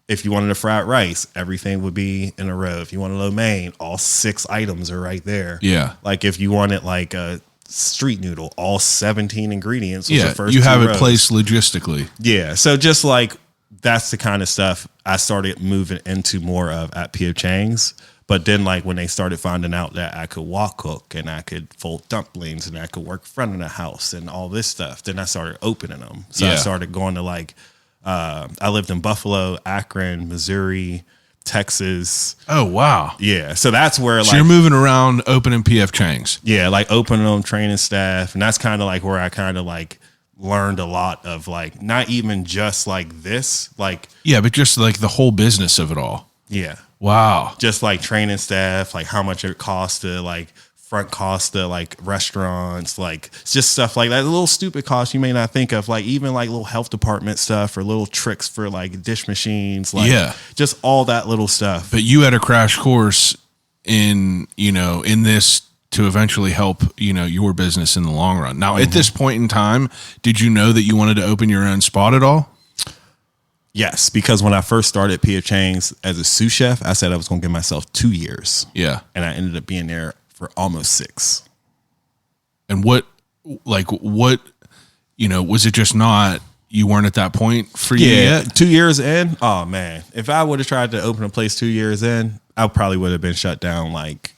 if you wanted a fried rice, everything would be in a row. If you wanted lo mein, all 6 items are right there. Yeah. Like if you wanted like a street noodle, all 17 ingredients was the first you have 2 it rows. placed logistically. Yeah. So just like that's the kind of stuff I started moving into more of at PF Changs. But then like when they started finding out that I could wok cook and I could fold dumplings and I could work front of the house and all this stuff, then I started opening them. So I started going to like, I lived in Buffalo, Akron, Missouri, Texas. Oh, wow. Yeah. So that's where so you're moving around opening PF Changs. Yeah. Like opening them, training staff. And that's kind of like where I kind of like learned a lot of like, not even just like this, like. Yeah. But just like the whole business of it all. Yeah. Wow. Just like training staff, like how much it costs to like front cost to like restaurants, like just stuff like that. Little stupid costs you may not think of, like even like little health department stuff or little tricks for like dish machines, like just all that little stuff. But you had a crash course in this to eventually help, your business in the long run. Now, at this point in time, did you know that you wanted to open your own spot at all? Yes, because when I first started PF Changs as a sous chef, I said I was going to give myself 2 years. Yeah. And I ended up being there for almost 6. And what, was it just not, you weren't at that point for you yet? 2 years in? Oh, man. If I would have tried to open a place 2 years in, I probably would have been shut down like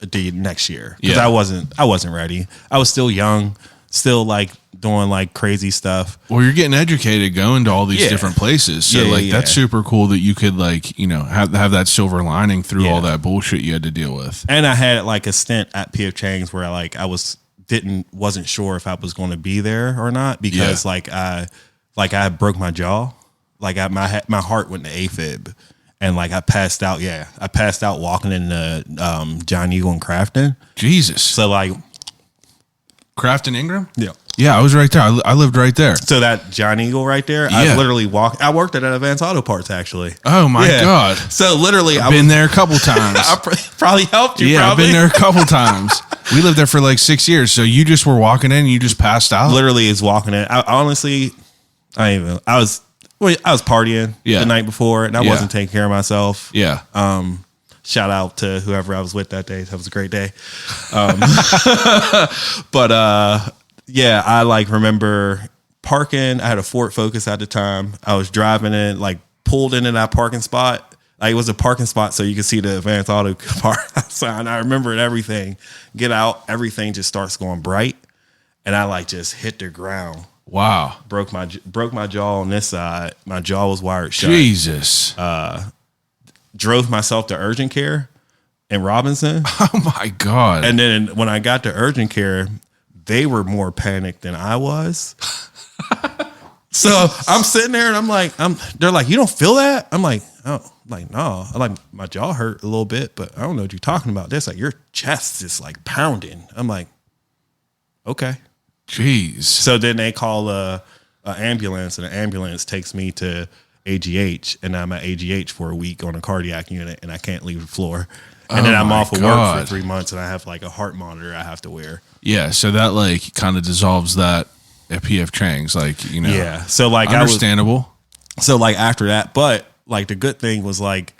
the next year. Because I wasn't ready. I was still young, still like doing like crazy stuff. Well, you're getting educated going to all these different places. So that's super cool that you could have that silver lining through all that bullshit you had to deal with. And I had like a stint at PF Changs where I wasn't sure if I was going to be there or not because I broke my jaw. Like my heart went to AFib and like I passed out. Yeah. I passed out walking in the Giant Eagle and Crafton. Jesus. So like Crafton Ingram? Yeah. Yeah, I was right there. I lived right there. So that Giant Eagle right there, I literally walked. I worked at Advanced Auto Parts actually. Oh my God! So literally, I've been there a couple times. I probably helped you. Yeah, I've been there a couple times. We lived there for like 6 years. So you just were walking in, and you just passed out. Literally, is walking in. I was partying the night before, and I wasn't taking care of myself. Yeah. Shout out to whoever I was with that day. That was a great day. But I like remember parking. I had a Ford Focus at the time. I was driving in, like pulled into that parking spot. Like, it was a parking spot so you could see the Advanced Auto Park sign. I remember everything. Get out, everything just starts going bright, and I like just hit the ground. Wow. Broke my jaw on this side. My jaw was wired shut. Jesus. Drove myself to urgent care in Robinson. Oh my God. And then when I got to urgent care, they were more panicked than I was. So I'm sitting there and I'm like, they're like, you don't feel that? I'm like, oh, like, no. I'm like, my jaw hurt a little bit, but I don't know what you're talking about. This, like, your chest is like pounding. I'm like, okay. Jeez. So then they call a ambulance, and the ambulance takes me to AGH, and I'm at AGH for a week on a cardiac unit, and I can't leave the floor. And then I'm off of work for 3 months, and I have like a heart monitor I have to wear. Yeah, so that like kind of dissolves that at PF Changs, like, you know. Yeah, so like understandable. So like after that, but like the good thing was like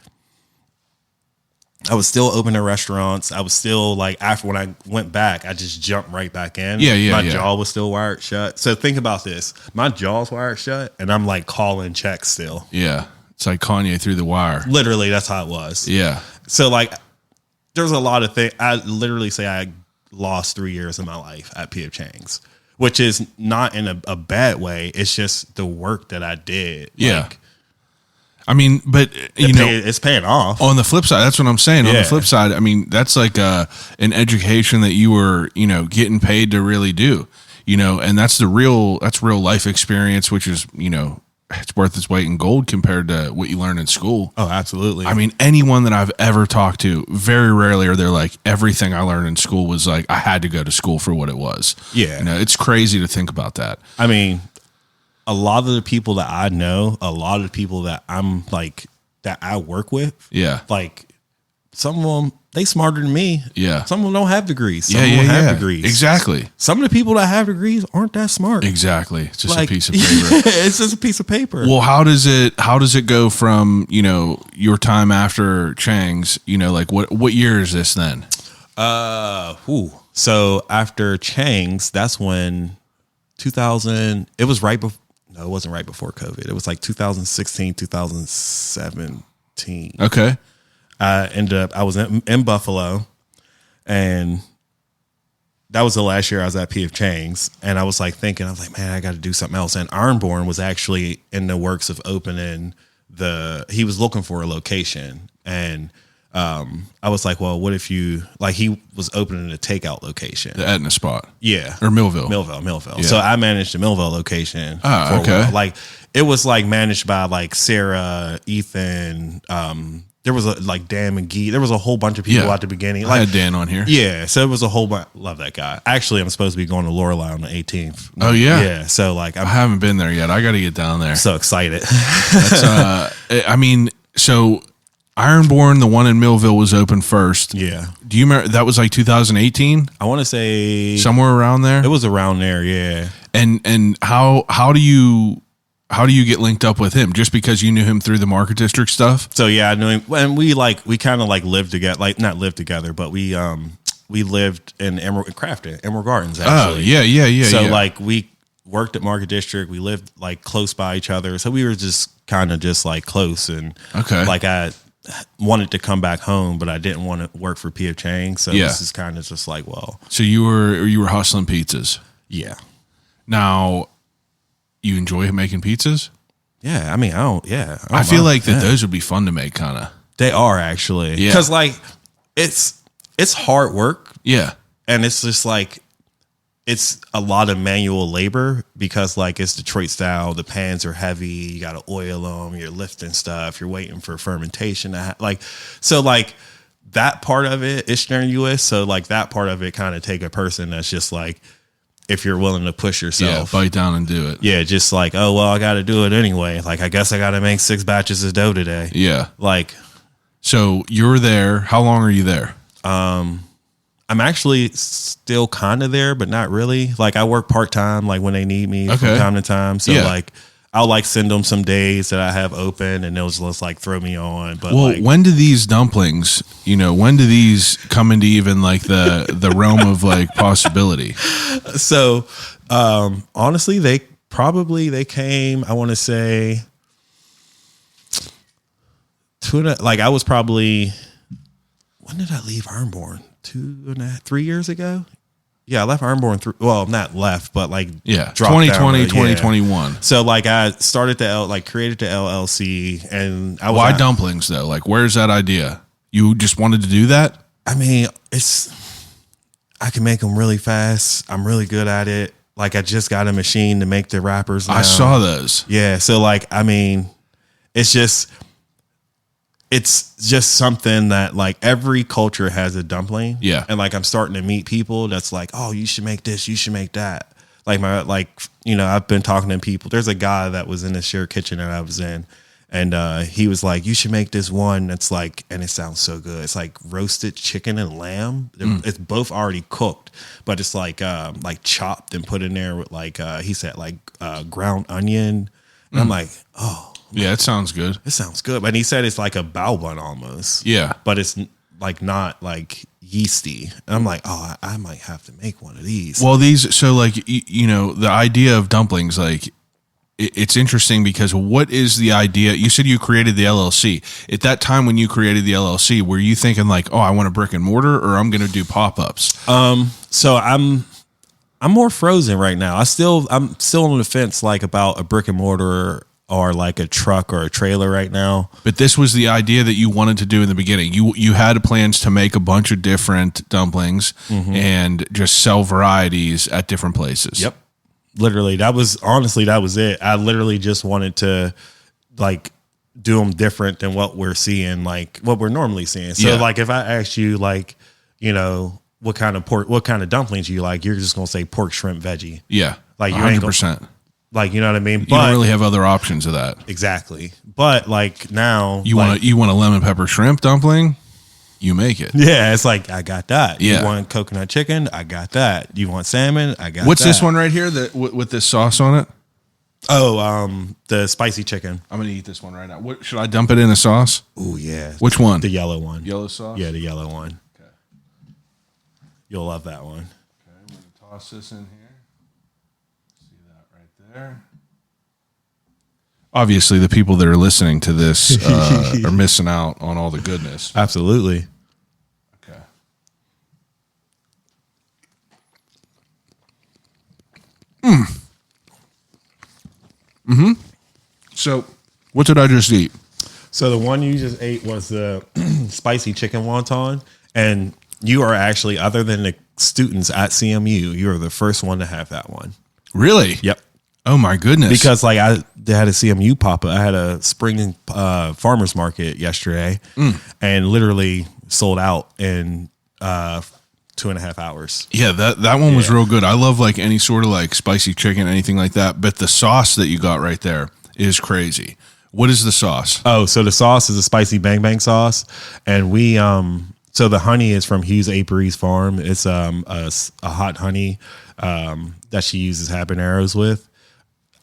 I was still open to restaurants. I was still like, after when I went back, I just jumped right back in. My jaw was still wired shut. So think about this: my jaw's wired shut, and I'm like calling checks still. Yeah, it's like Kanye through the wire. Literally, that's how it was. Yeah. So like, there's a lot of things. I literally say I lost 3 years of my life at PF Changs, which is not in a bad way. It's just the work that I did. Yeah. Like, I mean, but you know, it's paying off. On the flip side, that's what I'm saying. On the flip side, I mean, that's like an education that you were, you know, getting paid to really do, you know, and that's real life experience, which is, you know, it's worth its weight in gold compared to what you learn in school. Oh, absolutely. I mean, anyone that I've ever talked to, very rarely are they like, everything I learned in school was like, I had to go to school for what it was. Yeah. You know, it's crazy to think about that. I mean, a lot of the people that I know, a lot of the people that I'm like, that I work with, like, some of them, they smarter than me. Yeah. Some of them don't have degrees. Some of them have degrees. Exactly. Some of the people that have degrees aren't that smart. Exactly. It's just like, a piece of paper. It's just a piece of paper. Well, how does it go from, you know, your time after Chang's, you know, like what year is this then? So after Chang's, that's when 2000, it was right before, no, it wasn't right before COVID. It was like 2016, 2017. Okay. I was in Buffalo, and that was the last year I was at PF Changs, and I was like thinking, I was like, man, I got to do something else. And Ironborn was actually in the works of opening he was looking for a location, and I was like, well, what if you, like, he was opening a takeout location. The Etna spot. Yeah. Or Millville. Yeah. So I managed the Millville location. Oh, okay. A while. Like, it was like managed by like Sarah, Ethan, there was like Dan McGee. There was a whole bunch of people at the beginning. Like, I had Dan on here. Yeah. So it was a whole bunch. Love that guy. Actually, I'm supposed to be going to Lorelei on the 18th. Oh, yeah? Yeah. So like, I haven't been there yet. I got to get down there. So excited. That's, I mean, so Ironborn, the one in Millville, was open first. Yeah. Do you remember that was like 2018? I want to say somewhere around there. It was around there. Yeah. And how do you get linked up with him? Just because you knew him through the Market District stuff? So yeah, I knew him, and we kind of like lived together, like not lived together, but we lived in Emerald Gardens. Actually. Oh yeah. So like we worked at Market District. We lived like close by each other, so we were just kind of just like close. And like I wanted to come back home, but I didn't want to work for PF Chang. So this is kind of just like, well. So you were hustling pizzas. Yeah. Now, you enjoy making pizzas? Yeah, I mean, I feel like that those would be fun to make, kind of. They are actually, because like it's hard work. Yeah, and it's just like it's a lot of manual labor because like it's Detroit style. The pans are heavy. You got to oil them. You're lifting stuff. You're waiting for fermentation. So like that part of it is strenuous. So like that part of it kind of take a person that's just like, if you're willing to push yourself, bite down and do it. Yeah, just like, oh well, I got to do it anyway. Like I guess I got to make 6 batches of dough today. Yeah, like. So you're there. How long are you there? I'm actually still kind of there, but not really. Like I work part-time, like when they need me from time to time. So like I'll like send them some days that I have open and they'll just like throw me on. But well, when do these dumplings, when do these come into even like the realm of like possibility? So, honestly, they came, I want to say like I was probably, when did I leave Ironborn? 3 years ago? Yeah, I left Ironborn. Well, not left, but like Yeah, dropped 2020, down, 2021. So like I started created the LLC, and I was Why dumplings though? Like, where's that idea? You just wanted to do that? I mean, I can make them really fast. I'm really good at it. Like I just got a machine to make the wrappers now. I saw those. Yeah, so like I mean, it's just something that like every culture has a dumpling. Yeah. And like I'm starting to meet people that's like, oh, you should make this, you should make that. Like I've been talking to people. There's a guy that was in the shared kitchen that I was in, and he was like, you should make this one that's like, and it sounds so good. It's like roasted chicken and lamb. It's both already cooked, but it's like chopped and put in there with like he said like ground onion. And I'm like, oh. Yeah, it sounds good. It sounds good. And he said it's like a bao bun almost. Yeah. But it's like not like yeasty. And I'm like, oh, I might have to make one of these. Well, so like, the idea of dumplings, like, it's interesting because what is the idea? You said you created the LLC. At that time when you created the LLC, were you thinking like, oh, I want a brick and mortar, or I'm going to do pop-ups? So I'm more frozen right now. I'm still on the fence like about a brick and mortar or like a truck or a trailer right now. But this was the idea that you wanted to do in the beginning. You had plans to make a bunch of different dumplings and just sell varieties at different places. Yep. Literally, that was it. I literally just wanted to like do them different than what we're seeing, like what we're normally seeing. So like if I ask you like, what kind of dumplings you like, you're just going to say pork, shrimp, veggie. Yeah. Like 100%. Like, you know what I mean? You don't really have other options of that. Exactly. But like now you want a lemon pepper shrimp dumpling, you make it. Yeah, it's like I got that. Yeah. You want coconut chicken? I got that. You want salmon? I got What's that. this one right here with this sauce on it? Oh, the spicy chicken. I'm going to eat this one right now. What should I dump it in a sauce? Oh, yeah. Which one? The yellow one. Yellow sauce? Yeah, the yellow one. Okay. You'll love that one. Okay, I'm going to toss this in here. See that right there. Obviously, the people that are listening to this are missing out on all the goodness. Absolutely. Okay. So, what did I just eat? So the one you just ate was the spicy chicken wonton, and you are actually, other than the students at CMU, you are the first one to have that one. Really? Yep. Oh my goodness! Because like they had a CMU pop up. I had a spring farmers market yesterday, and literally sold out in 2.5 hours. Yeah, that one was real good. I love like any sort of like spicy chicken, anything like that. But the sauce that you got right there is crazy. What is the sauce? Oh, so the sauce is a spicy bang bang sauce, and we so the honey is from Hughes Apiary's farm. It's a hot honey that she uses habaneros with.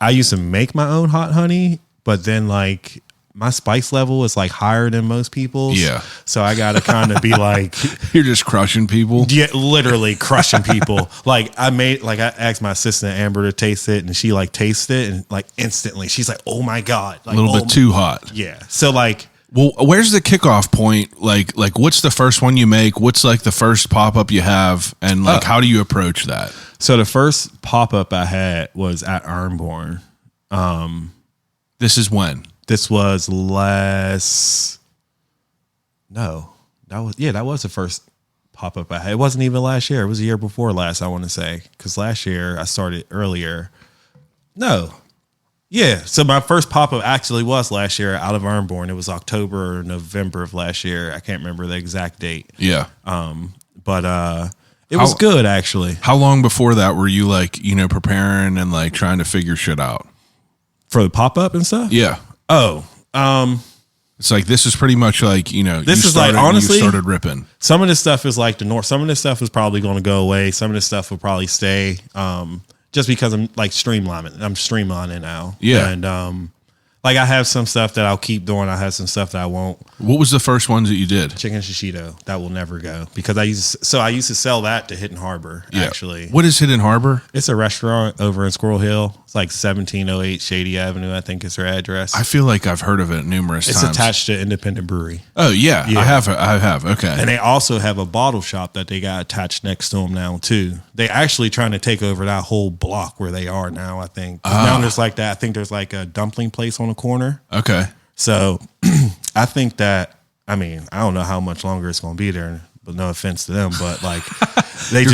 I used to make my own hot honey, but then like my spice level is like higher than most people's. Yeah. So I got to kind of be like, You're just crushing people. yeah, literally crushing people. I asked my assistant Amber to taste it, and she like tasted it, and like instantly she's like, oh my God. Like, A little bit too hot. Yeah. So like, well, where's the kickoff point? Like what's the first one you make? What's like the first pop-up you have? And like, how do you approach that? so the first pop-up I had was at Ironborn. This is when? This was that was the first pop-up I had. It wasn't even last year. It was the year before last, I want to say. Because last year I started earlier. No. Yeah. So my first pop-up actually was last year out of Ironborn. It was October or November of last year. I can't remember the exact date. Yeah. But it was good, actually. How long before that were you like, preparing and like trying to figure shit out? For the pop-up and stuff? Yeah. Oh, It's like, this is pretty much like, This is like, honestly, you started ripping. some of this stuff is like the north. Some of this stuff is probably going to go away. Some of this stuff will probably stay. Just because I'm like streamlining. I'm streamlining now. Yeah. And Like I have some stuff that I'll keep doing. I have some stuff that I won't. What was the first ones that you did? Chicken shishito. That will never go because I used to sell that to Hidden Harbor. Yeah. Actually, what is Hidden Harbor? It's a restaurant over in Squirrel Hill. It's like 1708 Shady Avenue. I think is their address. I feel like I've heard of it numerous times. It's attached to Independent Brewery. Oh yeah, I have. Okay. And they also have a bottle shop that they got attached next to them now too. They actually trying to take over that whole block where they are now. I think now there's like that. I think there's like a dumpling place on the corner. Okay. So I think that, I mean, I don't know how much longer it's going to be there, but no offense to them, but like they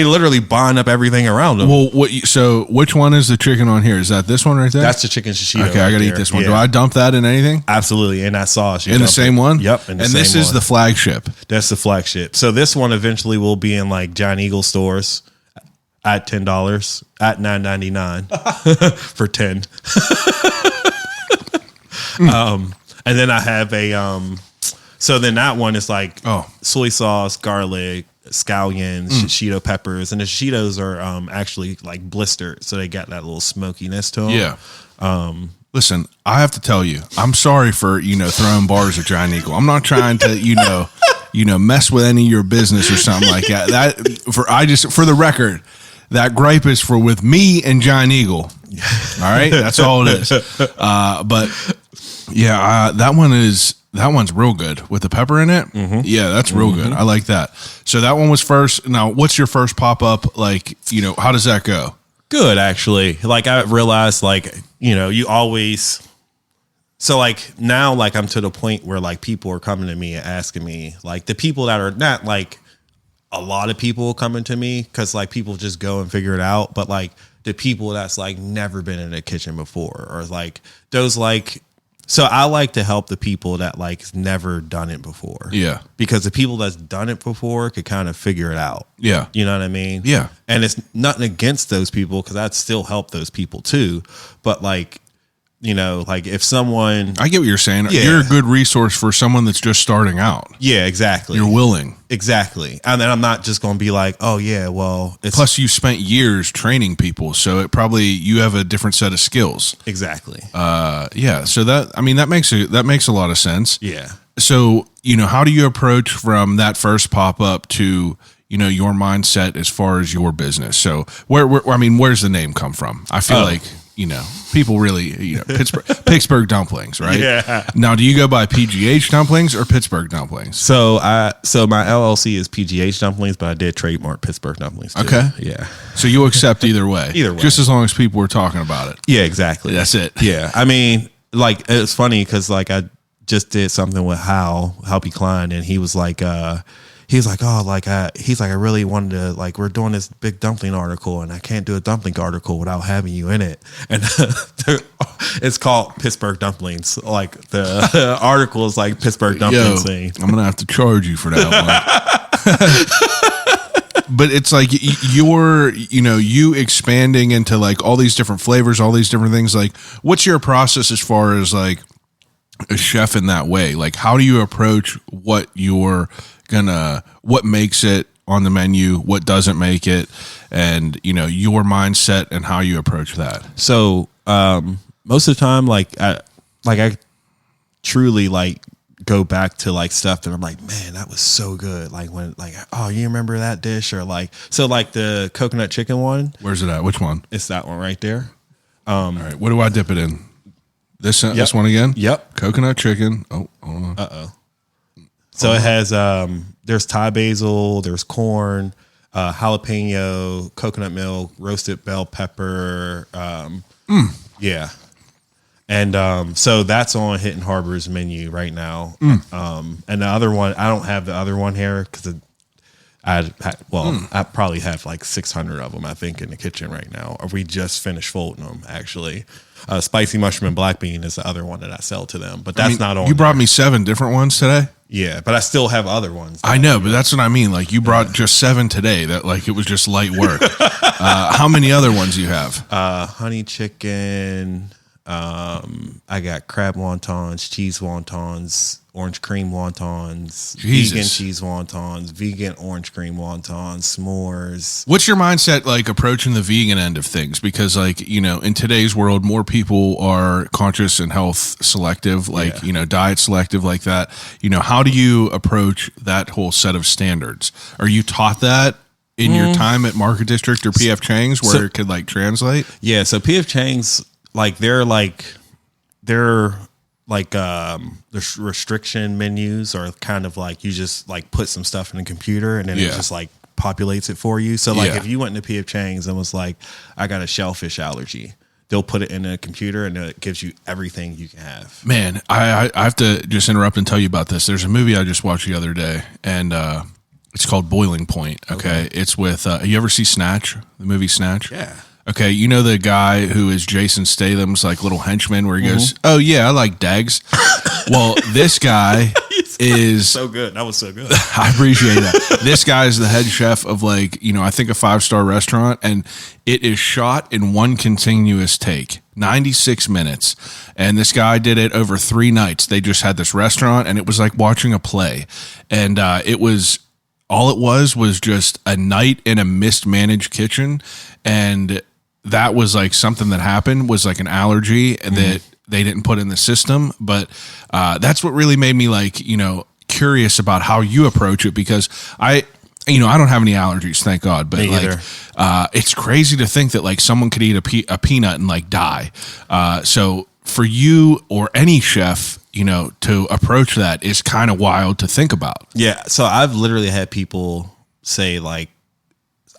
literally bind up everything around them. Well, so which one is the chicken on here? Is that this one right there? That's the chicken shishito. Okay, I got to eat this one. Yeah. Do I dump that in anything? Absolutely. And that sauce. In the same one? Yep. And this is the flagship. That's the flagship. So this one eventually will be in like Giant Eagle stores at $10, at $9.99 for 10. And then I have so then that one is like soy sauce, garlic, scallions, shishito peppers, and the shishitos are actually like blistered, so they got that little smokiness to them. Yeah. Listen, I have to tell you, I'm sorry for throwing bars at Giant Eagle. I'm not trying to mess with any of your business or something like that. For the record, that gripe is with me and Giant Eagle. All right, that's all it is. But yeah, that one's real good with the pepper in it. Mm-hmm. Yeah, that's real good. I like that. So that one was first. Now, what's your first pop up? Like, how does that go? Good, actually. Like I realized, like you always. So like now, like I'm to the point where like people are coming to me and asking me, like the people that are not like a lot of people coming to me because like people just go and figure it out, but like the people that's like never been in a kitchen before or like those like. So I like to help the people that like never done it before. Yeah. Because the people that's done it before could kind of figure it out. Yeah. You know what I mean? Yeah. And it's nothing against those people because I'd still help those people too. But like, like if someone... I get what you're saying. Yeah. You're a good resource for someone that's just starting out. Yeah, exactly. You're willing. Exactly. And then I'm not just going to be like, oh yeah, well... Plus you spent years training people, so you have a different set of skills. Exactly. Yeah, so that makes a lot of sense. Yeah. So, how do you approach from that first pop-up to... your mindset as far as your business? So where's the name come from? I feel like, people really, Pittsburgh Dumplings, right? Yeah. Now, do you go by PGH Dumplingz or Pittsburgh Dumplings? So my LLC is PGH Dumplingz, but I did trademark Pittsburgh Dumplings too. Okay. Yeah. So you accept either way? Either way. Just as long as people are talking about it. Yeah, exactly. That's it. Yeah. I mean, like, it's funny because like I just did something with Hal P. Klein, and he was like, he's like, I really wanted to, like, we're doing this big dumpling article and I can't do a dumpling article without having you in it. And it's called Pittsburgh Dumplings. Like the article is like Pittsburgh Dumplings thing. I'm going to have to charge you for that one. But it's like you expanding into like all these different flavors, all these different things. Like, what's your process as far as like a chef in that way? Like, how do you approach what makes it on the menu, what doesn't make it, and your mindset and how you approach that? So most of the time, I truly like go back to like stuff that I'm like, man, that was so good. Like when like, oh, you remember that dish? Or like, so like the coconut chicken one. Where's it at? Which one? It's that one right there. All right, what do I dip it in? This one again? Yep. Coconut chicken. Oh, hold on. Uh-oh. So it has, there's Thai basil, there's corn, jalapeno, coconut milk, roasted bell pepper. Yeah. And so that's on Hidden Harbor's menu right now. And the other one, I don't have the other one here because I probably have like 600 of them, I think, in the kitchen right now. Or we just finished folding them, actually. Spicy mushroom and black bean is the other one that I sell to them, but that's not on. You brought me 7 different ones today. Yeah, but I still have other ones. I know, but that's what I mean. Like you brought just 7 today. That like it was just light work. How many other ones do you have? Honey chicken, I got crab wontons, cheese wontons, orange cream wontons, Jesus. vegan cheese wontons, vegan orange cream wontons, s'mores. What's your mindset like approaching the vegan end of things? Because like, you know, in today's world, more people are conscious and health selective, like, you know, diet selective like that. You know, how do you approach that whole set of standards? Are you taught that in your time at Market District or PF Changs where it could like translate? Yeah. So PF Changs, they're the restriction menus are kind of like you just like put some stuff in the computer and then it just like populates it for you. So like if you went into PF Changs and was like, I got a shellfish allergy, they'll put it in a computer and it gives you everything you can have. Man, I have to just interrupt and tell you about this. There's a movie I just watched the other day and it's called Boiling Point. Okay. It's with, you ever see Snatch, the movie Snatch? Yeah. Okay, you know the guy who is Jason Statham's like little henchman where he goes, "Oh yeah, I like Dags." Well, this guy is so good. That was so good. I appreciate that. This guy is the head chef of like, you know, I think a 5-star restaurant, and it is shot in one continuous take, 96 minutes. And this guy did it over 3 nights. They just had this restaurant, and it was like watching a play, and it was just a night in a mismanaged kitchen, and that was like something that happened was like an allergy that they didn't put in the system. But that's what really made me like, you know, curious about how you approach it, because I don't have any allergies, thank God. But like, it's crazy to think that like someone could eat a peanut and like die. So for you or any chef, you know, to approach that is kind of wild to think about. Yeah. So I've literally had people say like,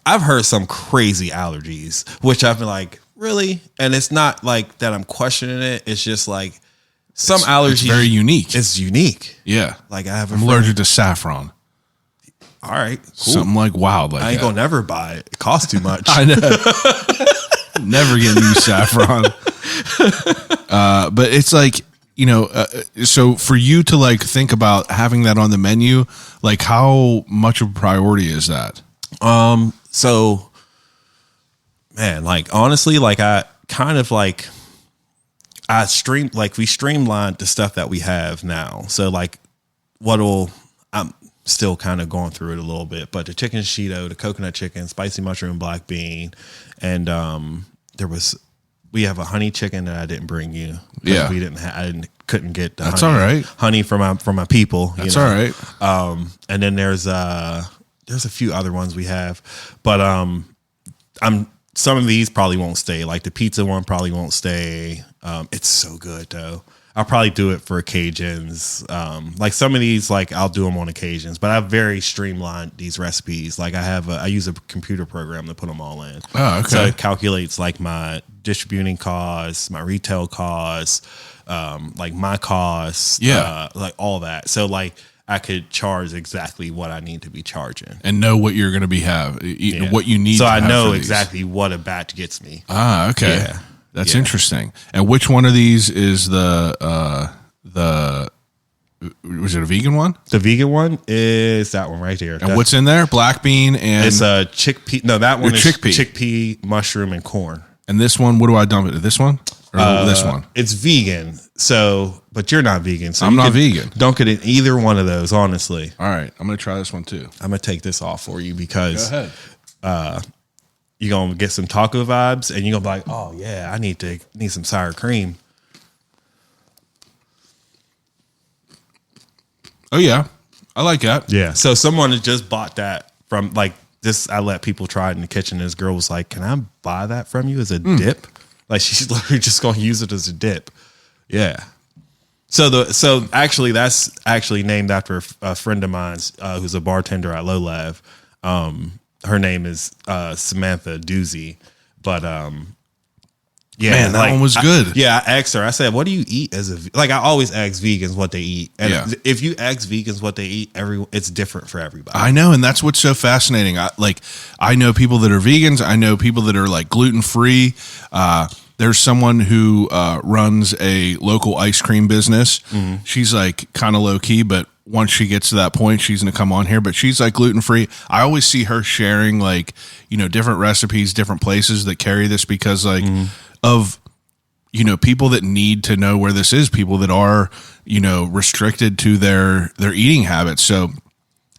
I've heard some crazy allergies, which I've been like, really? And it's not like that I'm questioning it. It's just like some allergies. It's very unique. It's unique. Yeah. Like I'm allergic to saffron. All right. Cool. Something like wild like I ain't that. gonna never buy it. It costs too much. I know. Never getting you saffron. But it's like, you know, so for you to like think about having that on the menu, like how much of a priority is that? So man, like honestly, like I kind of like we streamlined the stuff that we have now. So like I'm still kind of going through it a little bit, but the chicken Cheeto, the coconut chicken, spicy mushroom, black bean, and we have a honey chicken that I didn't bring you. Yeah. Couldn't get the That's honey, all right. Honey from my people. That's all right. And then there's a few other ones we have, but some of these probably won't stay. Like the pizza one probably won't stay. It's so good though. I'll probably do it for occasions. Like some of these, like I'll do them on occasions, but I've very streamlined these recipes. Like I use a computer program to put them all in. Oh, okay. So it calculates like my distributing costs, my retail costs, like my costs, like all that. So like I could charge exactly what I need to be charging and know what you're going to be what you need. So to I have know for exactly what a batch gets me. Ah, okay. Yeah. That's interesting. And which one of these is was it a vegan one? The vegan one is that one right there. And what's in there? Black bean and it's a chickpea. No, that one is chickpea. Chickpea, mushroom, and corn. And this one, what do I dump it? This one or this one? It's vegan. So, but you're not vegan. So I'm not vegan. Don't get in either one of those. Honestly. All right, I'm gonna try this one too. I'm gonna take this off for you because go ahead. You're gonna get some taco vibes, and you're gonna be like, "Oh yeah, I need some sour cream." Oh yeah, I like that. Yeah. So someone has just bought that from like this. I let people try it in the kitchen. And this girl was like, "Can I buy that from you as a dip?" Like she's literally just gonna use it as a dip. Yeah. So actually that's actually named after a friend of mine's who's a bartender at Low Lav. Her name is Samantha Doozy, but yeah, man, that one was good. I asked her. I said, "What do you eat as a like?" I always ask vegans what they eat, and if you ask vegans what they eat, it's different for everybody. I know, and that's what's so fascinating. I know people that are vegans. I know people that are like gluten free. There's someone who runs a local ice cream business. Mm-hmm. She's like kind of low key, but once she gets to that point, she's going to come on here, but she's like gluten free. I always see her sharing like, you know, different recipes, different places that carry this because like of people that need to know where this is, people that are, restricted to their eating habits. So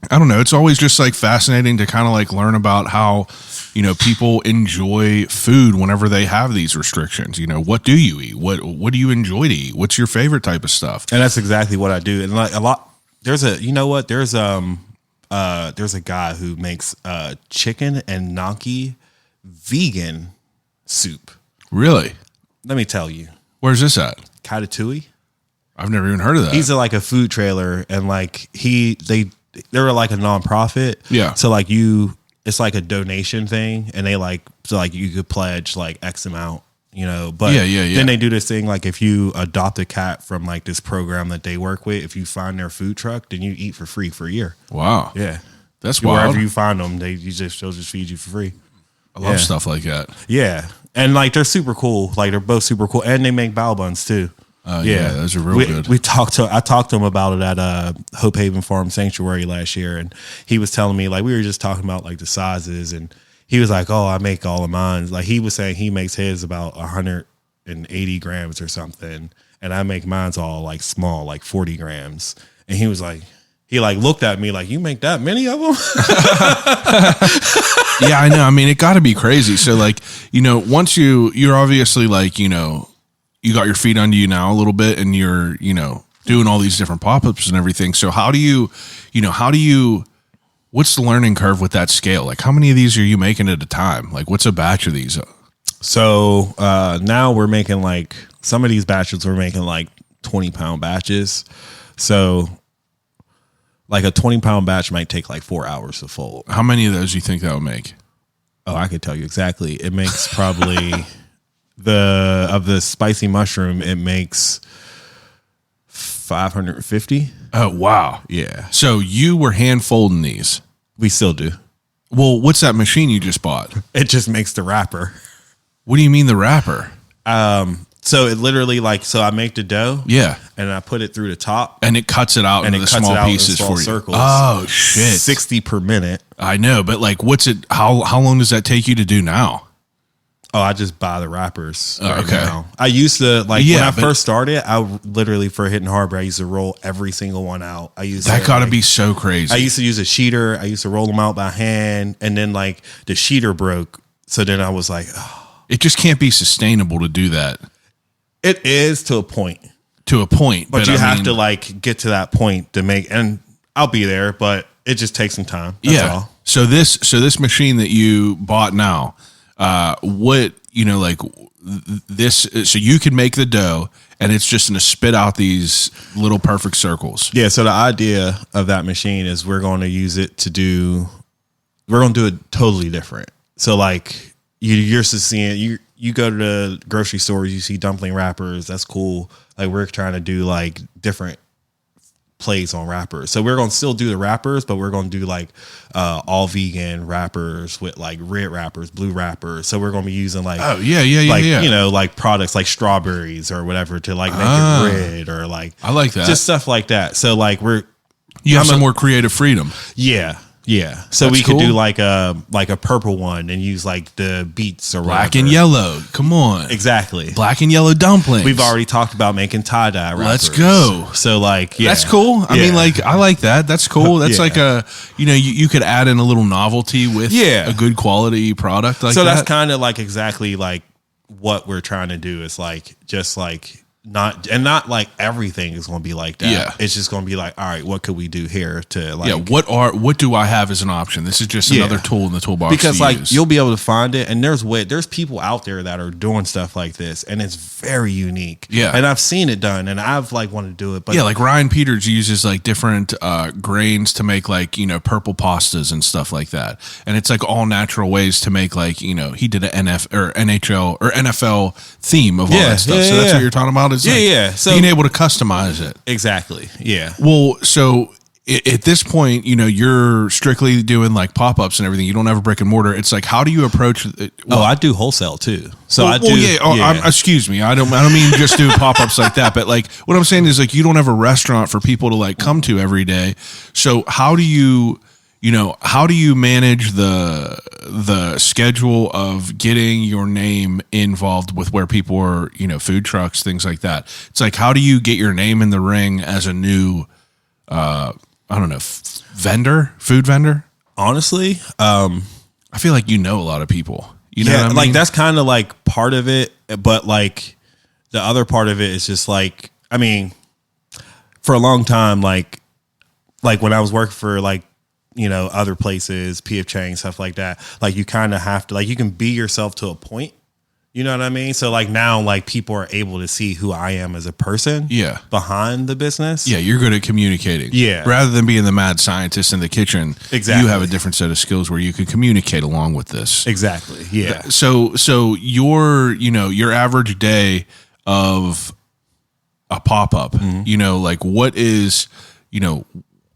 I don't know. It's always just like fascinating to kind of like learn about how, people enjoy food whenever they have these restrictions. What do you eat? What do you enjoy to eat? What's your favorite type of stuff? And that's exactly what I do. And like there's a guy who makes chicken and gnocchi vegan soup. Really? Let me tell you. Where's this at? Katatui. I've never even heard of that. He's like a food trailer, and like they're like a nonprofit. Yeah. So like it's like a donation thing, and they you could pledge like X amount, But yeah. then they do this thing like if you adopt a cat from like this program that they work with, if you find their food truck, then you eat for free for a year. Wow. Yeah. That's wild. Wherever you find them, they'll just feed you for free. I love stuff like that. Yeah. And like they're super cool. Like they're both super cool, and they make bao buns too. Yeah, those are real good. I talked to him about it at Hope Haven Farm Sanctuary last year, and he was telling me like we were just talking about like the sizes, and he was like, "Oh, I make all of mine." Like he was saying he makes his about 180 grams or something, and I make mine's all like small, like 40 grams. And he was like, he like looked at me like, "You make that many of them?" Yeah, I know. I mean, it got to be crazy. So like, once you're obviously like, you got your feet under you now a little bit, and you're, doing all these different pop-ups and everything. So how do you, what's the learning curve with that scale? Like how many of these are you making at a time? Like what's a batch of these? So now we're making like, some of these batches we're making like 20-pound batches. So like a 20-pound batch might take like 4 hours to fold. How many of those do you think that would make? Oh, I could tell you exactly. It makes probably of the spicy mushroom, it makes 550. Oh, wow. Yeah. So you were hand folding these. We still do. Well, what's that machine you just bought? It just makes the wrapper. What do you mean the wrapper? So it literally so I make the dough. Yeah. And I put it through the top. And it cuts it out into the small pieces for you. Circles. Oh, shit. 60 per minute. I know, but like how long does that take you to do now? Oh, I just buy the wrappers right okay. now. I used to when I first started, I literally for Hitting Harbor, I used to roll every single one out. That got to be so crazy. I used to use a sheeter. I used to roll them out by hand, and then like the sheeter broke. So then I was like, oh. It just can't be sustainable to do that. It is to a point. But you have to like get to that point to make, and I'll be there, but it just takes some time. That's all. So this machine that you bought now, what, this, so you can make the dough and it's just going to spit out these little perfect circles. Yeah. So the idea of that machine is we're going to use it we're going to do it totally different. So like you're used to seeing, you go to the grocery stores, you see dumpling wrappers. That's cool. Like we're trying to do like different plays on wrappers. So we're going to still do the wrappers, but we're going to do like all vegan wrappers with like red wrappers, blue wrappers. So we're going to be using like, like products like strawberries or whatever to like make it red or like, I like that. Just stuff like that. So like you have some more creative freedom. Yeah. Yeah. So we could do like a purple one and use like the beets or black whatever. And yellow. Come on. Exactly. Black and yellow dumplings. We've already talked about making tie-dye wrappers. Let's go. So like, yeah. That's cool. I mean, like, I like that. That's cool. That's like you could add in a little novelty with a good quality product like that. So that's kind of like exactly like what we're trying to do is like, just like, not like everything is going to be like that. Yeah. It's just going to be like, all right, what could we do here to like, what do I have as an option? This is just another tool in the toolbox. Because like you'll be able to find it, and there's people out there that are doing stuff like this, and it's very unique. Yeah. And I've seen it done, and I've like wanted to do it. But like Ryan Peters uses like different grains to make like, purple pastas and stuff like that. And it's like all natural ways to make like, he did an NHL or NFL theme of all that stuff. So that's what you're talking about. Is so being able to customize it. Exactly. Yeah. Well, so at this point, you're strictly doing like pop-ups and everything. You don't have a brick and mortar. It's like, how do you approach it? Well, I do wholesale too. So I do. Excuse me. I don't mean just do pop-ups like that. But like what I'm saying is like, you don't have a restaurant for people to like come to every day. So how do you, how do you manage the schedule of getting your name involved with where people are, food trucks, things like that? It's like, how do you get your name in the ring as a new, I don't know, food vendor? Honestly, I feel like a lot of people. You know what I mean? Like that's kind of like part of it, but like the other part of it is just like, I mean, for a long time, like when I was working for like, other places, PF Changs, stuff like that, like you kind of have to, like, you can be yourself to a point. You know what I mean? So like now, like people are able to see who I am as a person. Yeah. Behind the business. Yeah, you're good at communicating. Yeah. Rather than being the mad scientist in the kitchen, exactly, you have a different set of skills where you can communicate along with this. Exactly. Yeah. So your average day of a pop-up, like what is,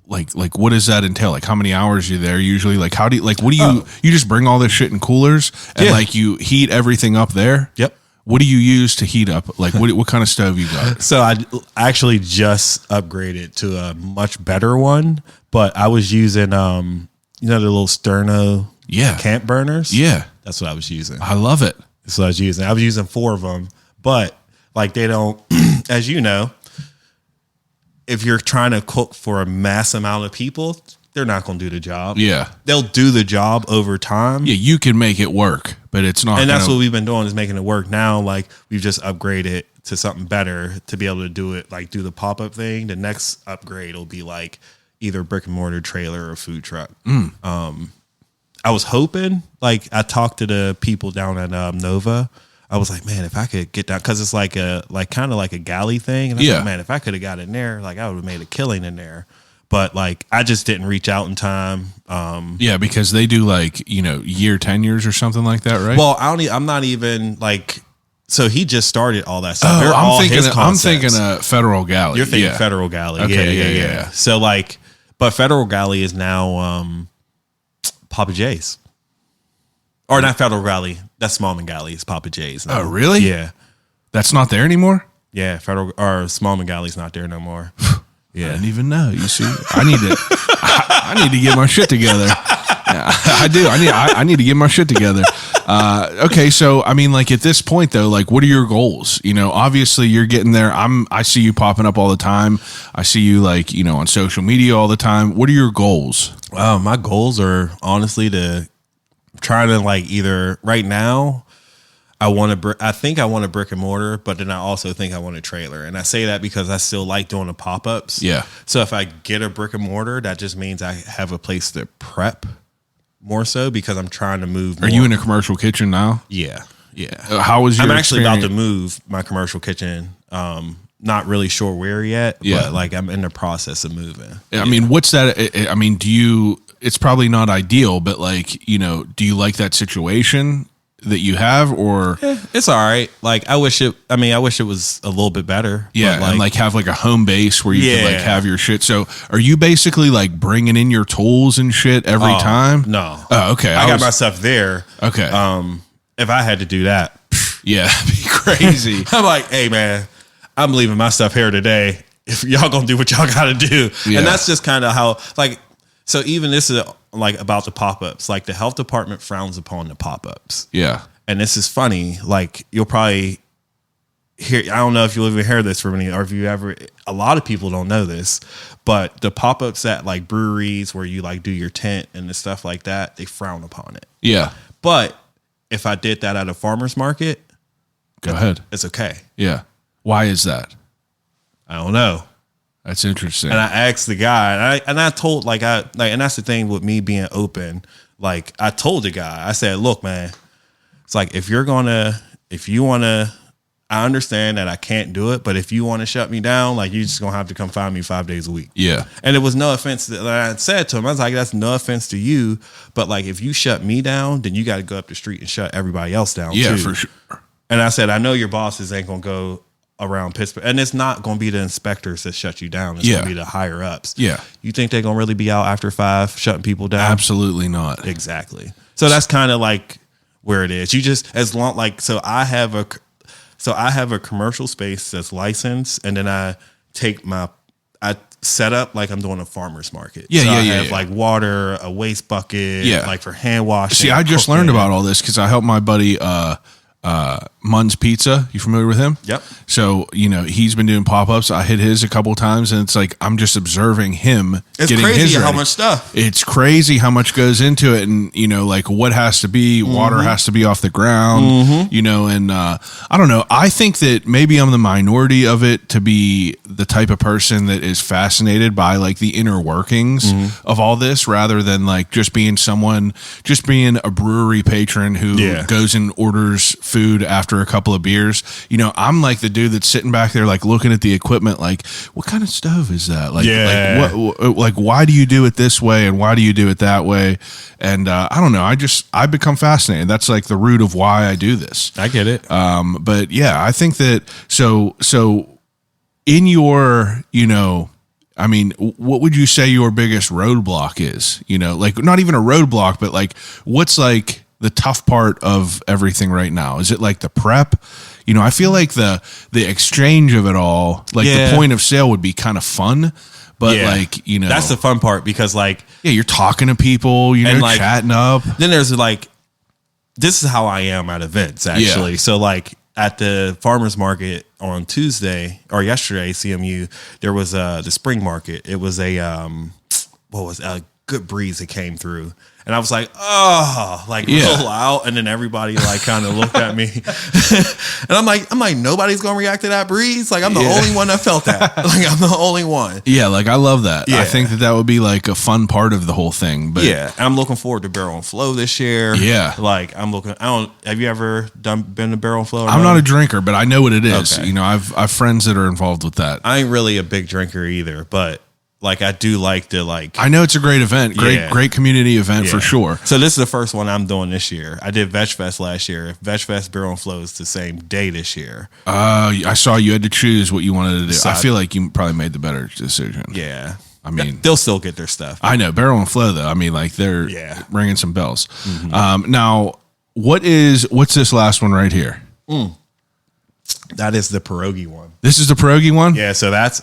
like what does that entail? Like how many hours are you there usually? Like what do you just bring all this shit in coolers and like you heat everything up there? Yep. What do you use to heat up? Like what kind of stove you got? So I actually just upgraded to a much better one, but I was using the little Sterno camp burners. Yeah. That's what I was using. I love it. That's what I was using. I was using 4 of them, but like they don't, as you know, if you're trying to cook for a mass amount of people, they're not going to do the job. Yeah. They'll do the job over time. Yeah, you can make it work, but it's not. And that's what we've been doing, is making it work. Now, like, we've just upgraded to something better to be able to do it, like do the pop-up thing. The next upgrade will be like either brick and mortar trailer or food truck. I was hoping, like, I talked to the people down at Nova. I was like, man, if I could get down, because it's like kind of like a galley thing. And I was like, man, if I could have got in there, like I would have made a killing in there. But like, I just didn't reach out in time. Yeah, because they do like, year tenures or something like that, right? Well, I'm not even like, so he just started all that stuff. Oh, They're all his I'm concepts. thinking a Federal Galley. You're thinking Federal Galley. Okay, Yeah. So like, but Federal Galley is now Papa J's. Or not Federal Galley. That's Smallman Galley. It's Papa J's now. Oh, really? Yeah. That's not there anymore? Yeah, Smallman Galley's not there no more. Yeah. I didn't even know. You see, I need to get my shit together. Yeah, I do. I need to get my shit together. Okay, so I mean, like at this point though, like what are your goals? Obviously you're getting there. I see you popping up all the time. I see you like, on social media all the time. What are your goals? My goals are honestly to try to like either right now I think I want a brick and mortar, but then I also think I want a trailer. And I say that because I still like doing the pop-ups. Yeah. So if I get a brick and mortar, that just means I have a place to prep more so, because I'm trying to move more. Are you in a commercial kitchen now? Yeah. How was your I'm actually about to experience? move my commercial kitchen. Not really sure where yet, but like I'm in the process of moving. I mean, what's that? I mean, it's probably not ideal, but like, do you like that situation that you have, or it's all right? Like I wish it was a little bit better. Yeah, but and like have like a home base where you can like have your shit. So are you basically like bringing in your tools and shit every time? No. Oh, okay. I got my stuff there. Okay. If I had to do that, yeah, it'd be crazy. I'm like, hey man, I'm leaving my stuff here today. If y'all gonna do what y'all gotta do. Yeah. And that's just kind of how, like, so even this is like about the pop-ups, like the health department frowns upon the pop-ups. Yeah. And this is funny. Like you'll probably hear, I don't know if you'll even hear this from any, or if you ever, a lot of people don't know this, but the pop-ups at like breweries where you like do your tent and the stuff like that, they frown upon it. Yeah. But if I did that at a farmer's market, go ahead. It's okay. Yeah. Why is that? I don't know. That's interesting. And I asked the guy, and I told and that's the thing with me being open. Like I told the guy, I said, look, man, it's like if you want to, I understand that I can't do it, but if you want to shut me down, like you're just gonna have to come find me 5 days a week. Yeah. And it was no offense that I said to him. I was like, that's no offense to you, but like if you shut me down, then you got to go up the street and shut everybody else down. Yeah, too. for sure. And I said, I know your bosses ain't gonna go around Pittsburgh, and it's not going to be the inspectors that shut you down. It's going to be the higher ups. Yeah. You think they're going to really be out after 5 shutting people down? Absolutely not. Exactly. So that's kind of like where it is. You just, as long, like, so I have a commercial space that's licensed, and then I set up like I'm doing a farmer's market. Yeah, so yeah, I yeah, have yeah. like water, a waste bucket, Yeah. like for hand washing. See, I just learned about all this because I helped my buddy Mun's Pizza. You familiar with him? Yep. So, he's been doing pop-ups. I hit his a couple of times, and it's like I'm just observing him It's getting crazy his how ready. much stuff. It's crazy how much goes into it, and like what has to be, water has to be off the ground, and I don't know. I think that maybe I'm the minority of it to be the type of person that is fascinated by like the inner workings of all this, rather than like just being a brewery patron who goes and orders food after a couple of beers. I'm like the dude that's sitting back there, like looking at the equipment, like what kind of stove is that? Like why do you do it this way and why do you do it that way? And I don't know. I become fascinated. That's like the root of why I do this. I get it. But yeah, I think that so in your, what would you say your biggest roadblock is? Like not even a roadblock, but like what's like the tough part of everything right now? Is it like the prep? I feel like the exchange of it all, like the point of sale would be kind of fun, but that's the fun part because you're talking to people, like, chatting up. Then there's like, this is how I am at events actually. Yeah. So like at the farmer's market on Tuesday or yesterday, CMU, there was the spring market. It was a good breeze that came through. And I was like, real out. And then everybody like kind of looked at me. And I'm like, nobody's going to react to that breeze. Like I'm the only one that felt that. Like I'm the only one. Yeah. Like I love that. Yeah. I think that would be like a fun part of the whole thing. But yeah. I'm looking forward to Barrel and Flow this year. Yeah. Like have you ever been to Barrel and Flow? I'm not a drinker, but I know what it is. Okay. I've friends that are involved with that. I ain't really a big drinker either, but like I do like to like. I know it's a great event, great community event for sure. So this is the first one I'm doing this year. I did Veg Fest last year. Veg Fest, Barrel and Flow is the same day this year. I saw you had to choose what you wanted to do. So I feel like you probably made the better decision. Yeah. I mean, they'll still get their stuff. I know Barrel and Flow though. I mean, like they're ringing some bells. Now, what's this last one right here? That is the pierogi one. This is the pierogi one. Yeah. So that's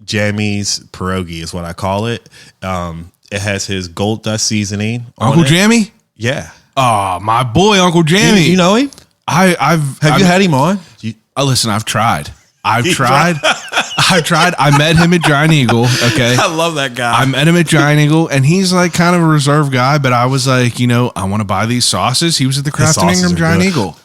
Jammy's pierogi is what I call it. It has his gold dust seasoning. Uncle Jammy? Yeah. Oh, my boy, Uncle Jammy. You know him? Have you had him on? Listen, I've tried. I've tried. I met him at Giant Eagle. Okay. I love that guy. I met him at Giant Eagle, and he's like kind of a reserved guy, but I was like, I want to buy these sauces. He was at the Crafton Ingram Giant Eagle.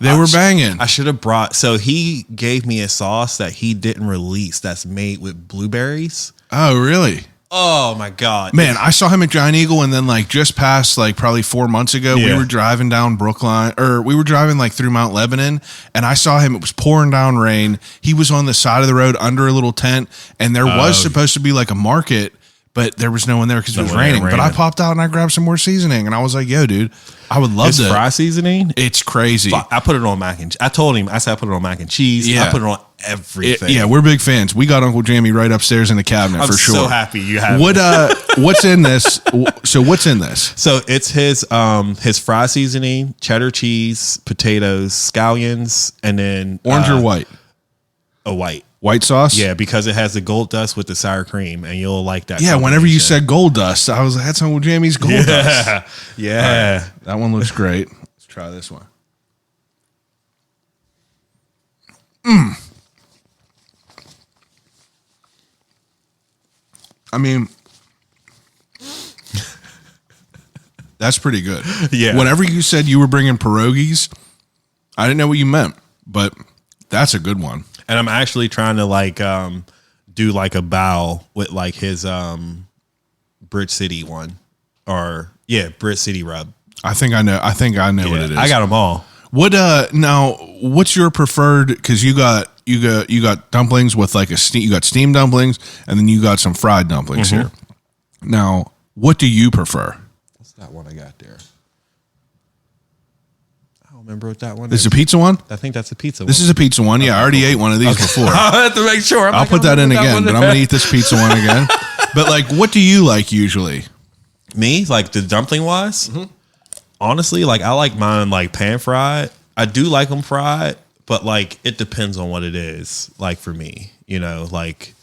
They were banging. I should have brought. So he gave me a sauce that he didn't release that's made with blueberries. Oh, really? Oh my God. Man, I saw him at Giant Eagle, and then like just past like probably 4 months ago, we were driving down Brookline, or we were driving like through Mount Lebanon, and I saw him. It was pouring down rain. He was on the side of the road under a little tent, and there was supposed to be like a market, but there was no one there because it was raining. But I popped out and I grabbed some more seasoning, and I was like, "Yo, dude, I would love His to." fry seasoning? It's crazy. I put it on mac and. I told him. I said I put it on mac and cheese. Yeah. I put it on everything. We're big fans. We got Uncle Jammy right upstairs in the cabinet for sure. I'm so happy you have. What's in this? So what's in this? So it's his fry seasoning, cheddar cheese, potatoes, scallions, and then Orange or white? A white. White sauce? Yeah, because it has the gold dust with the sour cream, and you'll like that. Yeah, whenever you said gold dust, I was like, that's Uncle Jamie's gold dust. Yeah. Right, that one looks great. Let's try this one. I mean, that's pretty good. Yeah. Whenever you said you were bringing pierogies, I didn't know what you meant, but that's a good one. And I'm actually trying to like do like a bow with like his Bridge City one, or Bridge City rub. I think I know what it is. I got them all. What now? What's your preferred? Because you got dumplings with like you got steamed dumplings, and then you got some fried dumplings here. Now, what do you prefer? What's that one I got there? I don't remember what that one This is. is a pizza one? I think that's a pizza. This is a pizza one. Yeah, I already ate one of these before. I have to make sure. I'll put that in again, but I'm gonna eat this pizza one again. But like, what do you like usually? Me, like the dumpling wise. Honestly, like I like mine like pan fried. I do like them fried, but like it depends on what it is. Like for me, like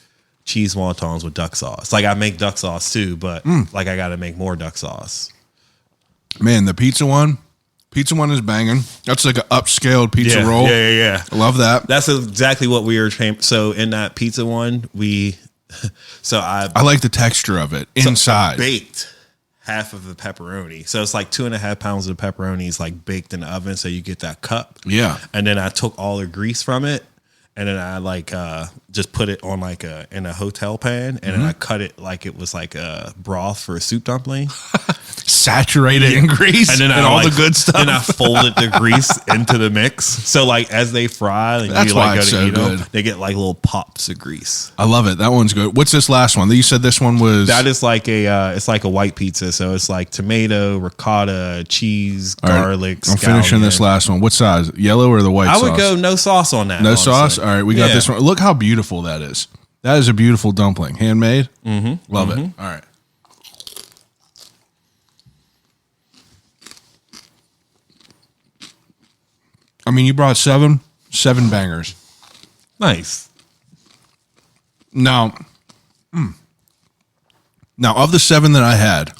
cheese wontons with duck sauce. Like I make duck sauce too, but like I got to make more duck sauce. Man, the pizza one is banging. That's like an upscaled pizza roll. Yeah. I love that. That's exactly what we were. So in that pizza one, I like the texture of it inside. Baked half of the pepperoni. So it's like 2.5 pounds of pepperoni is like baked in the oven. So you get that cup. Yeah. And then I took all the grease from it. And then I like just put it on like in a hotel pan, and then I cut it like it was like a broth for a soup dumpling, saturated in grease, and then all the good stuff. And I folded the grease into the mix, so like as they fry, and that's you why like it's go to so eat good. them, they get like little pops of grease. I love it. That one's good. What's this last one? You said this one was that is like it's like a white pizza, so it's like tomato, ricotta, cheese, garlic. I'm finishing this last one. What size? Yellow or the white? I would go no sauce on that. No honestly. sauce. All right, we got this one. Look how beautiful that is. That is a beautiful dumpling, handmade. Love it. All right. I mean, you brought seven bangers. Nice. Now, of the 7 that I had,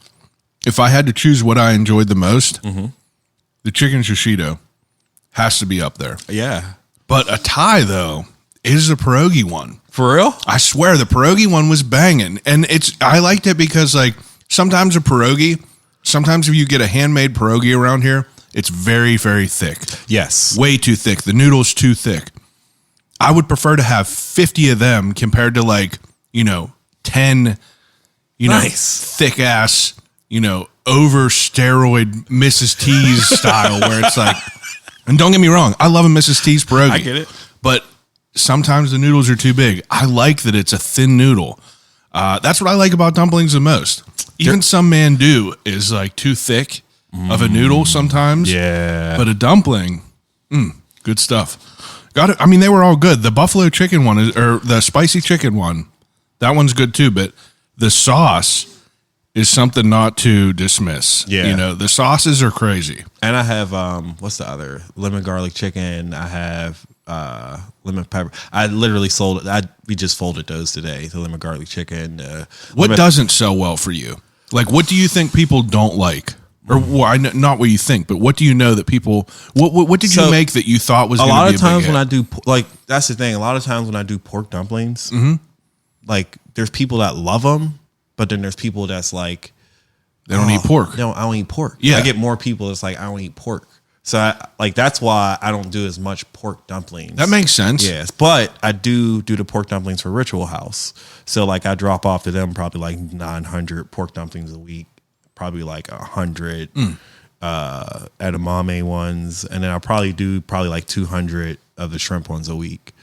if I had to choose what I enjoyed the most, the chicken shishito has to be up there. Yeah. But a tie, though, is the pierogi one. For real? I swear, the pierogi one was banging. And I liked it because, like, sometimes if you get a handmade pierogi around here, it's very, very thick. Yes. Way too thick. The noodle's too thick. I would prefer to have 50 of them compared to, like, 10, nice. thick ass, over steroid Mrs. T's style where it's like, and don't get me wrong, I love a Mrs. T's pierogi. I get it. But sometimes the noodles are too big. I like that it's a thin noodle. That's what I like about dumplings the most. Even some mandu is like too thick of a noodle sometimes. Yeah. But a dumpling, good stuff. Got it. I mean, they were all good. The buffalo chicken one or the spicy chicken one, that one's good too. But the sauce is something not to dismiss. Yeah. The sauces are crazy. And I have what's the other? Lemon garlic chicken. I have lemon pepper. I literally sold it. We just folded those today. The lemon garlic chicken. What doesn't sell well for you? Like, what do you think people don't like? Or not what you think, but what do you know that people? What did you make that you thought was a lot of times when I do that's the thing. A lot of times when I do pork dumplings, like there's people that love them, but then there's people that's like they don't eat pork. No, I don't eat pork. Yeah, I get more people that's like I don't eat pork. So that's why I don't do as much pork dumplings. That makes sense. Yes, but I do the pork dumplings for Ritual House. So like I drop off to them probably like 900 pork dumplings a week, probably like 100 edamame ones, and then I'll probably do like 200 of the shrimp ones a week.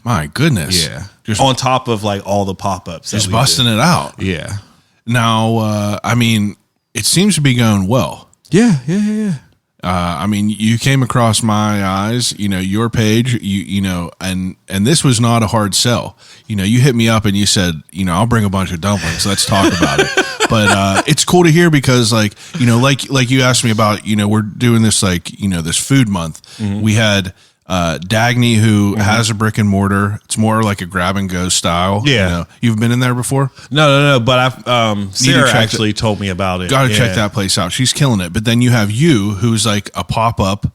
My goodness. Yeah. Just on top of like all the pop-ups. Just busting it out. Yeah. Now, I mean, it seems to be going well. Yeah. I mean, you came across my eyes, your page, and this was not a hard sell. You hit me up and you said, I'll bring a bunch of dumplings. Let's talk about it. But it's cool to hear because like you asked me about, we're doing this this food month. We had Dagny, who has a brick and mortar. It's more like a grab and go style. Yeah. You've been in there before? No. But Sarah actually told me about it. Got to check that place out. She's killing it. But then you have you, who's like a pop-up,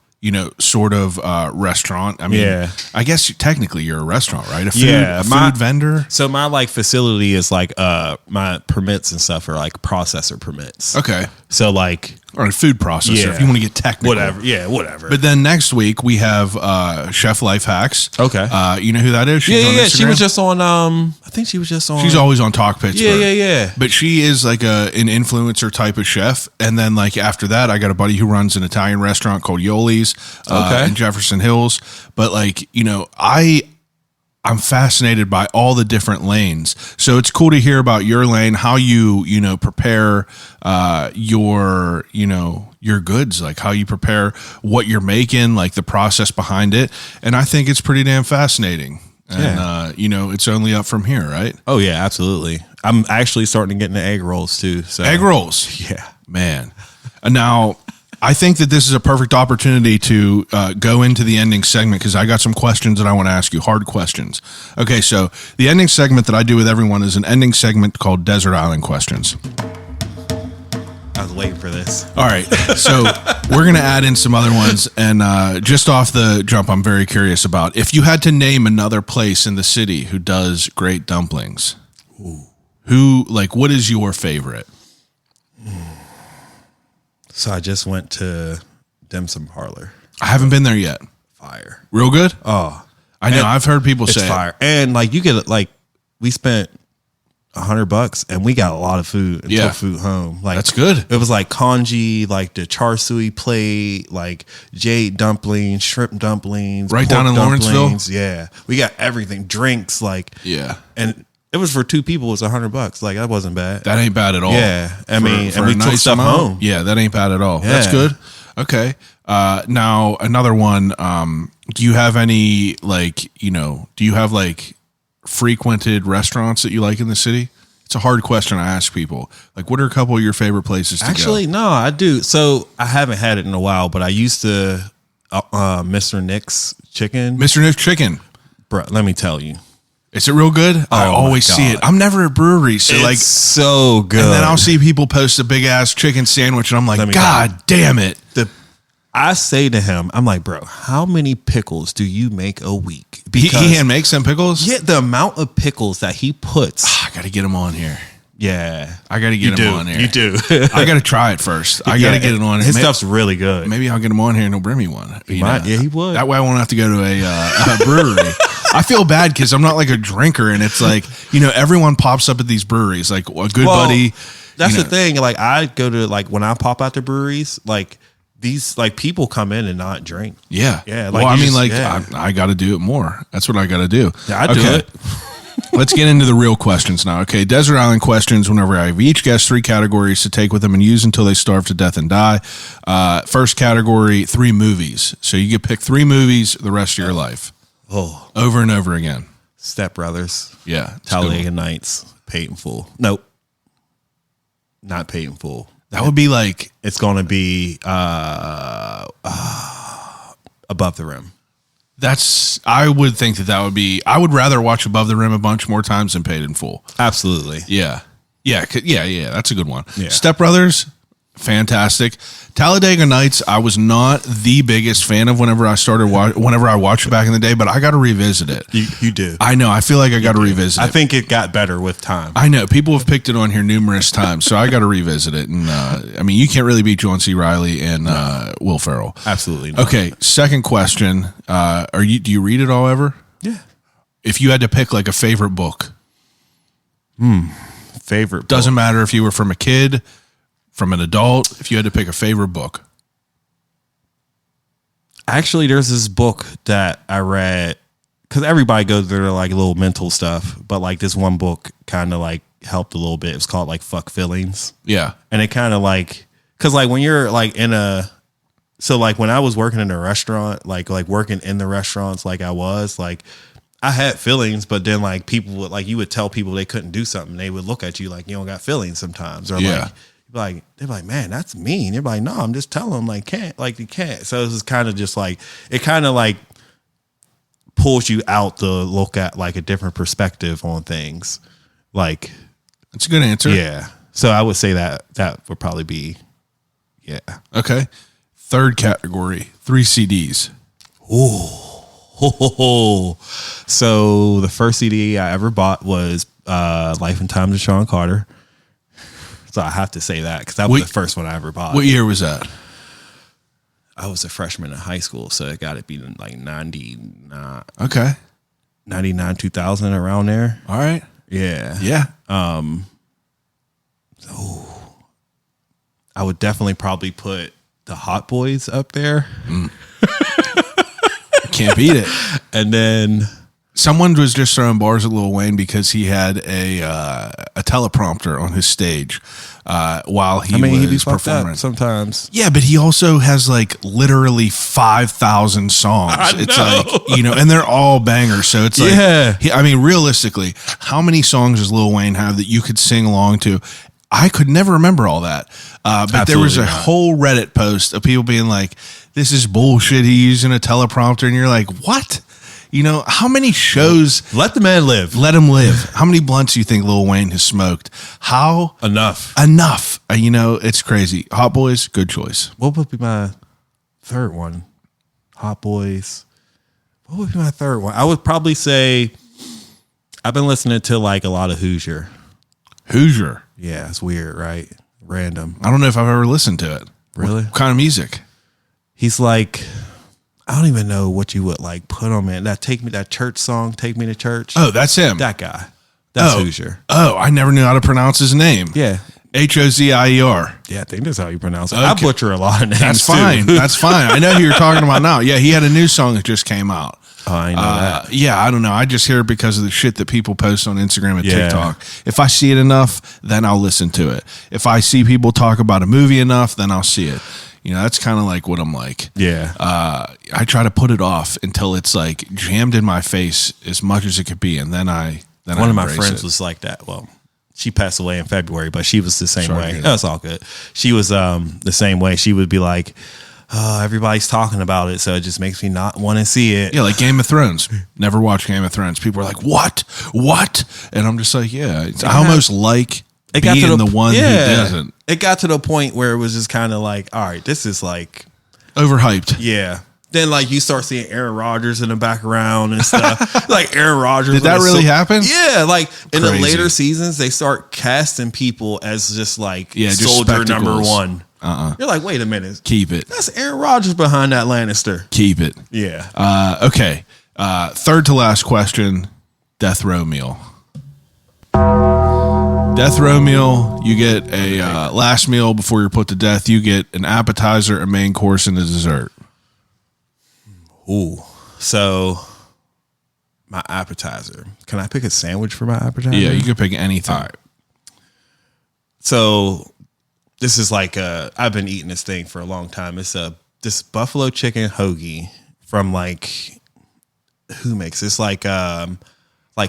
sort of restaurant. I mean, I guess technically you're a restaurant, right? A food vendor. So my like facility is like my permits and stuff are like processor permits. Okay. So like or a food processor if you want to get technical. Whatever. But then next week we have Chef Life Hacks. Okay. You know who that is? She's on Instagram. She was just on I think she was just on. She's always on Talk Pittsburgh. Yeah. But she is like an influencer type of chef. And then like after that, I got a buddy who runs an Italian restaurant called Yoli's in Jefferson Hills. But like, I'm fascinated by all the different lanes. So it's cool to hear about your lane, how you prepare your goods, like how you prepare what you're making, like the process behind it. And I think it's pretty damn fascinating. And it's only up from here, right? Oh yeah, absolutely. I'm actually starting to get into egg rolls too. So egg rolls. Yeah. Man. Now I think that this is a perfect opportunity to go into the ending segment because I got some questions that I want to ask you, hard questions. Okay, so the ending segment that I do with everyone is an ending segment called Desert Island Questions. I was waiting for this. All right, so we're going to add in some other ones, and just off the jump, I'm very curious about if you had to name another place in the city who does great dumplings, what is your favorite? So I just went to Dim Sum Parlor. I haven't been there yet. Fire. Real good? Oh. I know. I've heard people say fire. it. And like you get like we spent $100 and we got a lot of food and took food home. Like that's good. It was like congee, like the char siu plate, like jade dumplings, shrimp dumplings, right down in Lawrenceville. Yeah, we got everything. Drinks, like and it was for 2 people. It was $100. Like that wasn't bad. That ain't bad at all. Yeah, I mean, for and we took stuff home. Yeah, that ain't bad at all. Yeah. That's good. Okay. Now another one. Do you have any do you have frequented restaurants that you like in the city? It's a hard question I ask people. Like, what are a couple of your favorite places to go? Actually, no, I do. So I haven't had it in a while, but I used to Mr. Nick's Chicken. Mr. Nick's Chicken. Bro, let me tell you. Is it real good? I always see it. I'm never at breweries, so it's so good. And then I'll see people post a big ass chicken sandwich, and I'm like, God damn it! I say to him, I'm like, bro, how many pickles do you make a week? Because he hand makes them pickles. Yeah, the amount of pickles that he puts. I got to get him on here. Yeah, I got to get him on here. You do. I got to try it first. I got to get it on. His stuff's really good. Maybe I'll get him on here and he'll bring me one. Yeah, he would. That way I won't have to go to a brewery. I feel bad because I'm not like a drinker, and it's like everyone pops up at these breweries, like a good buddy. That's the thing. Like I go to when I pop out to breweries, like these people come in and not drink. Yeah. Like I got to do it more. That's what I got to do. Yeah, I do it. Let's get into the real questions now. Okay, Desert Island Questions. Whenever I have each guest 3 categories to take with them and use until they starve to death and die. First category, 3 movies. So you get pick 3 movies the rest of your life. Oh, over and over again. Step Brothers. Yeah, Talladega Nights. Paid in Full. Nope, not Paid in Full. That would be like it's going to be Above the Rim. I would think that would be. I would rather watch Above the Rim a bunch more times than Paid in Full. Absolutely. Yeah. That's a good one. Yeah. Step Brothers, fantastic. Talladega Nights, I was not the biggest fan of whenever I watched it back in the day, but I got to revisit it. You do. I know. I feel like I got to revisit it. I think it got better with time. I know. People have picked it on here numerous times, so I got to revisit it. And you can't really beat John C. Reilly and Will Ferrell. Absolutely not. Okay. Second question. Do you read it all ever? Yeah. If you had to pick a favorite book. Favorite book. Doesn't matter if you were from a kid, from an adult, if you had to pick a favorite book. Actually, there's this book that I read because everybody goes through their little mental stuff, but this one book kind of helped a little bit. It's called Fuck Feelings. Yeah. And it kind of because when you're when I was working in a restaurant, working in the restaurants, I had feelings, but then people would you would tell people they couldn't do something. They would look at you like you don't got feelings sometimes, or they're like, man, that's mean. You're like, no, I'm just telling them you can't. So it's kind of just it kind of pulls you out to look at a different perspective on things. That's a good answer. Yeah. So I would say that would probably be, yeah. Okay. Third category, 3 CDs. Oh. So the first CD I ever bought was Life and Times of Sean Carter. So I have to say that because that was the first one I ever bought. What year was that? I was a freshman in high school, so it got to be 99. Okay. 99, 2000, around there. All right. Yeah. Yeah. I would definitely probably put the Hot Boys up there. Can't beat it. And then someone was just throwing bars at Lil Wayne because he had a teleprompter on his stage while he was performing. Sometimes. Yeah, but he also has literally 5,000 songs. It's and they're all bangers. So it's realistically, how many songs does Lil Wayne have that you could sing along to? I could never remember all that. But there was a whole Reddit post of people being like, this is bullshit. He's using a teleprompter. And you're like, what? You know, how many shows? Let the man live. Let him live. How many blunts do you think Lil Wayne has smoked? How? Enough. You know, it's crazy. Hot Boys, good choice. What would be my third one? Hot Boys. What would be my third one? I would probably say I've been listening to like a lot of Hoosier. Hoosier? Yeah, it's weird, right? Random. I don't know if I've ever listened to it. Really? What kind of music? He's like, I don't even know what you would like put on it. That church song, Take Me to Church. Oh, that's him. That guy. That's Hoosier. Oh, I never knew how to pronounce his name. Yeah. Hozier. Yeah, I think that's how you pronounce it. Okay. I butcher a lot of names. That's fine. Too. That's fine. I know who you're talking about now. Yeah, he had a new song that just came out. Oh, I know that. Yeah, I don't know. I just hear it because of the shit that people post on Instagram and TikTok. If I see it enough, then I'll listen to it. If I see people talk about a movie enough, then I'll see it. You know, that's kind of like what I'm like. Yeah. I try to put it off until it's like jammed in my face as much as it could be, and then one of my friends was like that. Well, she passed away in February, but she was the same way. No, it's all good. She was the same way. She would be like, oh, everybody's talking about it, so it just makes me not want to see it. Yeah, like Game of Thrones. Never watched Game of Thrones. People are like, what? And I'm just like, yeah. I almost like being the one who doesn't. It got to the point where it was just kind of like, all right, this is like overhyped. Yeah. Then like you start seeing Aaron Rodgers in the background and stuff. Like Aaron Rodgers. Did that really happen? Yeah. Like in the later seasons, they start casting people as just like soldier number one. You're like, wait a minute. Keep it. That's Aaron Rodgers behind that Lannister. Keep it. Yeah. Okay. Third to last question. Death row meal. Death row meal, you get a last meal before you're put to death. You get an appetizer, a main course, and a dessert. Ooh. So, my appetizer. Can I pick a sandwich for my appetizer? Yeah, you can pick anything. All right. So, this is like I've been eating this thing for a long time. It's this buffalo chicken hoagie from like, who makes this? Like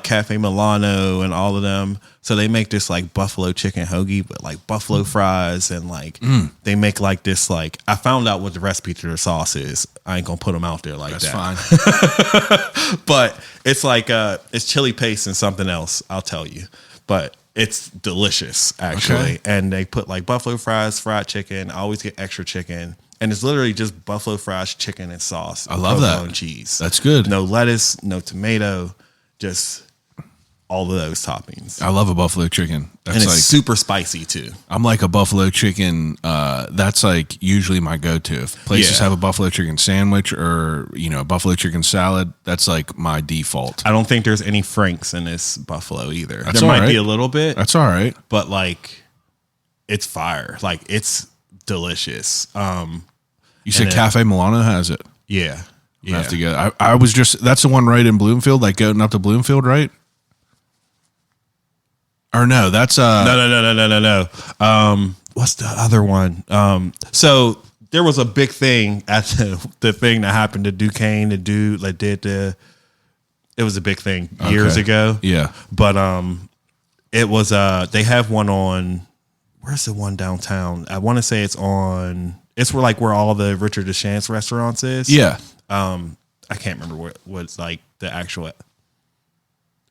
Cafe Milano and all of them. So they make this like buffalo chicken hoagie, but like buffalo fries and like they make like this like, I found out what the recipe to their sauce is. I ain't gonna put them out there like That's that. Fine. But it's like it's chili paste and something else, I'll tell you. But it's delicious actually. Okay. And they put like buffalo fries, fried chicken. I always get extra chicken. And it's literally just buffalo fries, chicken, and sauce. I love that. And cheese. That's good. No lettuce, no tomato. Just all of those toppings. I love a buffalo chicken. That's and it's like, super spicy too. I'm like a buffalo chicken. That's like usually my go-to. If places have a buffalo chicken sandwich or, you know, a buffalo chicken salad, that's like my default. I don't think there's any Franks in this buffalo either. That's there might be a little bit. That's all right. But like, it's fire. Like, it's delicious. You said Cafe Milano has it. Yeah. I have to go. I was just, that's the one right in Bloomfield, like going up to Bloomfield, right? Or no, that's No. What's the other one? So there was a big thing at the thing that happened to Duquesne. The dude that did it was a big thing years ago. Yeah. But it was they have one on, where's the one downtown? I want to say it's where all the Richard Deschamps restaurants is. Yeah. I can't remember what's like the actual.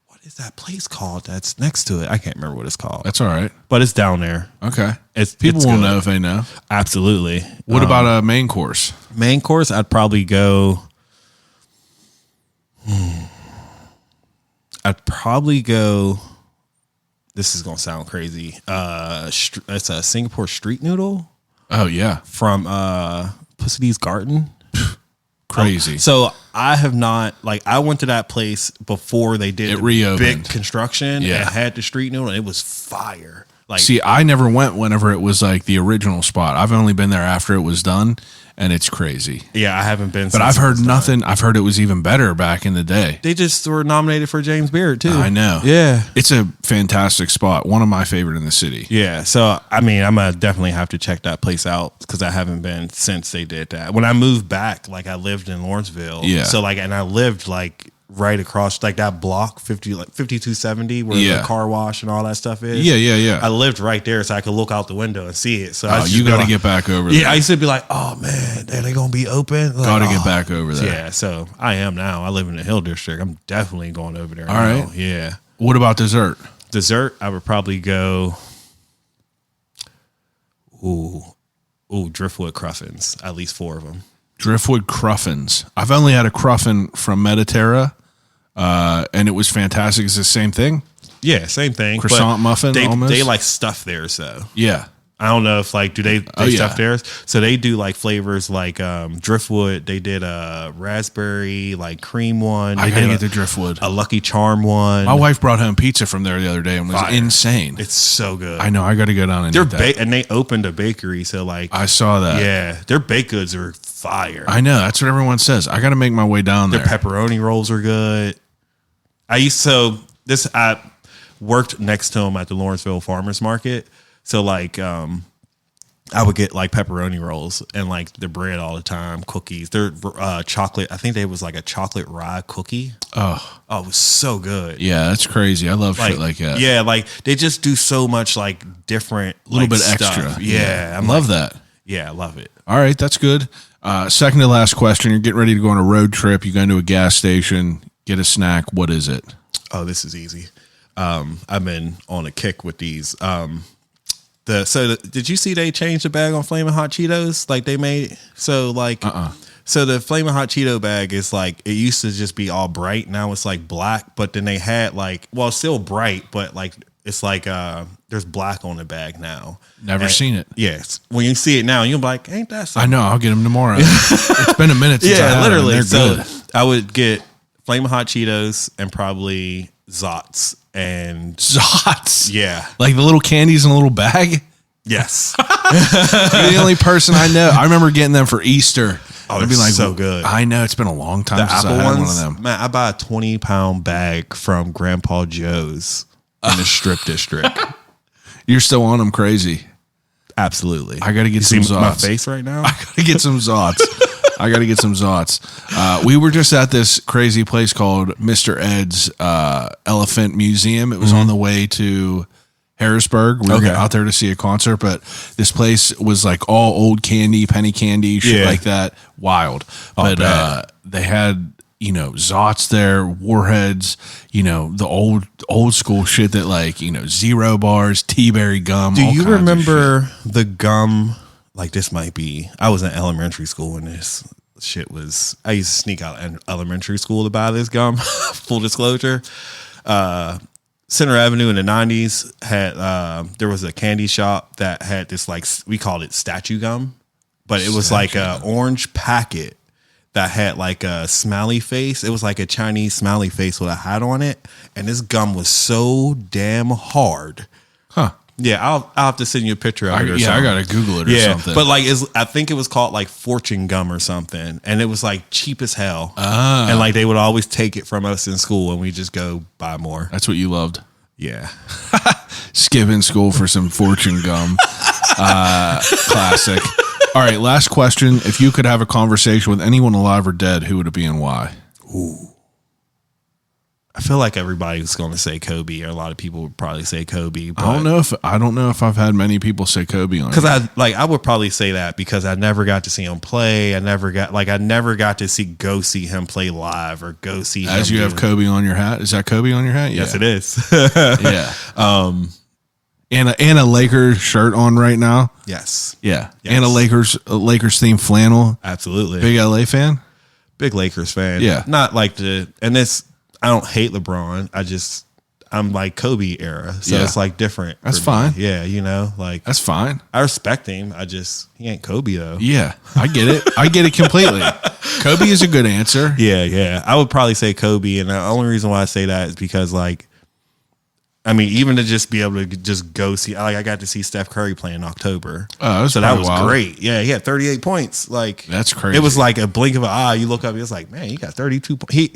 What is that place called? That's next to it. I can't remember what it's called. That's all right, but it's down there. Okay, people will know if they know. Absolutely. What about a main course? Main course, I'd probably go. I'd probably go. This is gonna sound crazy. It's a Singapore street noodle. Oh yeah, from Pussy's Garden. Crazy. So I have not, like, I went to that place before they did reopened. Big construction and had the street noodle and it was fire. Like, see, I never went whenever it was like the original spot. I've only been there after it was done, and it's crazy. Yeah, I haven't been. But I've heard nothing. I've heard it was even better back in the day. They just were nominated for James Beard too. I know. Yeah, it's a fantastic spot. One of my favorite in the city. Yeah. So I mean, I'm gonna definitely have to check that place out because I haven't been since they did that. When I moved back, like I lived in Lawrenceville. Yeah. So like, and I lived like right across like that block 5270 where the car wash and all that stuff is. Yeah. I lived right there, so I could look out the window and see it. So you got to get back over there. Yeah, I used to be like, oh man, are they gonna be open? Like, got to get back over there. Yeah, so I am now. I live in the Hill District. I'm definitely going over there. All right. Yeah. What about dessert? Dessert, I would probably go. Driftwood cruffins. At least 4 of them. Driftwood cruffins. I've only had a cruffin from Mediterra, and it was fantastic. It's the same thing. Yeah, same thing. Croissant muffin. Almost. They like stuff theirs though. Yeah. I don't know if like do they stuff theirs? So they do like flavors like Driftwood. They did a raspberry like cream one. I gotta get the Driftwood. A Lucky Charm one. My wife brought home pizza from there the other day and was insane. It's so good. I know. I got to go down and eat that. And they opened a bakery, so like I saw that. Yeah, their baked goods are fire. I know. That's what everyone says. I got to make my way down there. Their pepperoni rolls are good. I worked next to them at the Lawrenceville Farmers Market. So like I would get like pepperoni rolls and like the bread all the time, cookies. They're chocolate. I think they was like a chocolate rye cookie. Oh, it was so good. Yeah, that's crazy. I love shit like that. Yeah, like they just do so much like different, little bit stuff. extra. Yeah, I love that. Yeah, I love it. All right, that's good. Second to last question. You're getting ready to go on a road trip. You go into a gas station, get a snack. What is it? Oh, this is easy. I've been on a kick with these. Did you see they changed the bag on Flamin' Hot Cheetos? Like they made so the Flamin' Hot Cheeto bag is like it used to just be all bright. Now it's like black, but then they had like it's still bright, but like it's like there's black on the bag now. Never seen it. Yes, when you see it now, you'll be like, "Ain't that something?" I know. I'll get them tomorrow. It's been a minute since I had literally. them. They're good. I would get Flamin' Hot Cheetos and probably Zots. And Zots. Yeah. Like the little candies in a little bag? Yes. You're the only person I know. I remember getting them for Easter. Oh, they're like, so good. I know. It's been a long time since I had one of them. Man, I buy a 20-pound bag from Grandpa Joe's in the Strip District. You're still on them crazy. Absolutely. I got to get some Zots. My face right now? I got to get some Zots. We were just at this crazy place called Mr. Ed's Elephant Museum. It was on the way to Harrisburg. We were out there to see a concert, but this place was like all old candy, penny candy, shit like that. Wild. But they had, Zots there, Warheads, the old school shit that like, Zero bars, T-Berry gum. Do you remember the gum? Like this might be, I was in elementary school when this shit was, I used to sneak out in elementary school to buy this gum. Full disclosure. Center Avenue in the 90s had, there was a candy shop that had this like, we called it statue gum, but it was like a orange packet that had like a smiley face. It was like a Chinese smiley face with a hat on it. And this gum was so damn hard. Huh. Yeah, I'll have to send you a picture of it or something. I gotta Google it or something. But like, I think it was called like Fortune Gum or something, and it was like cheap as hell. And like they would always take it from us in school, and we just go buy more. That's what you loved. Yeah, skipping school for some Fortune Gum. Classic. All right, last question: if you could have a conversation with anyone alive or dead, who would it be and why? Ooh. I feel like everybody's going to say Kobe, or a lot of people would probably say Kobe. But I don't know if I've had many people say Kobe on it. Because I would probably say that because I never got to see him play. I never got to go see him play live or go see him. As you have Kobe on your hat, is that Kobe on your hat? Yes, it is. Yeah. And a Lakers shirt on right now. Yes. Yeah. Yes. And a Lakers themed flannel. Absolutely. Big LA fan. Big Lakers fan. Yeah. Not like I don't hate LeBron. I'm like Kobe era. So it's like different. That's fine. Yeah. Like that's fine. I respect him. He ain't Kobe though. Yeah. I get it. I get it completely. Kobe is a good answer. Yeah. I would probably say Kobe. And the only reason why I say that is because even to just be able to just go see, I got to see Steph Curry play in October. Oh, so that was great. Yeah, he had 38 points. Like that's crazy. It was like a blink of an eye. You look up, it's like, man, he got 32 points. He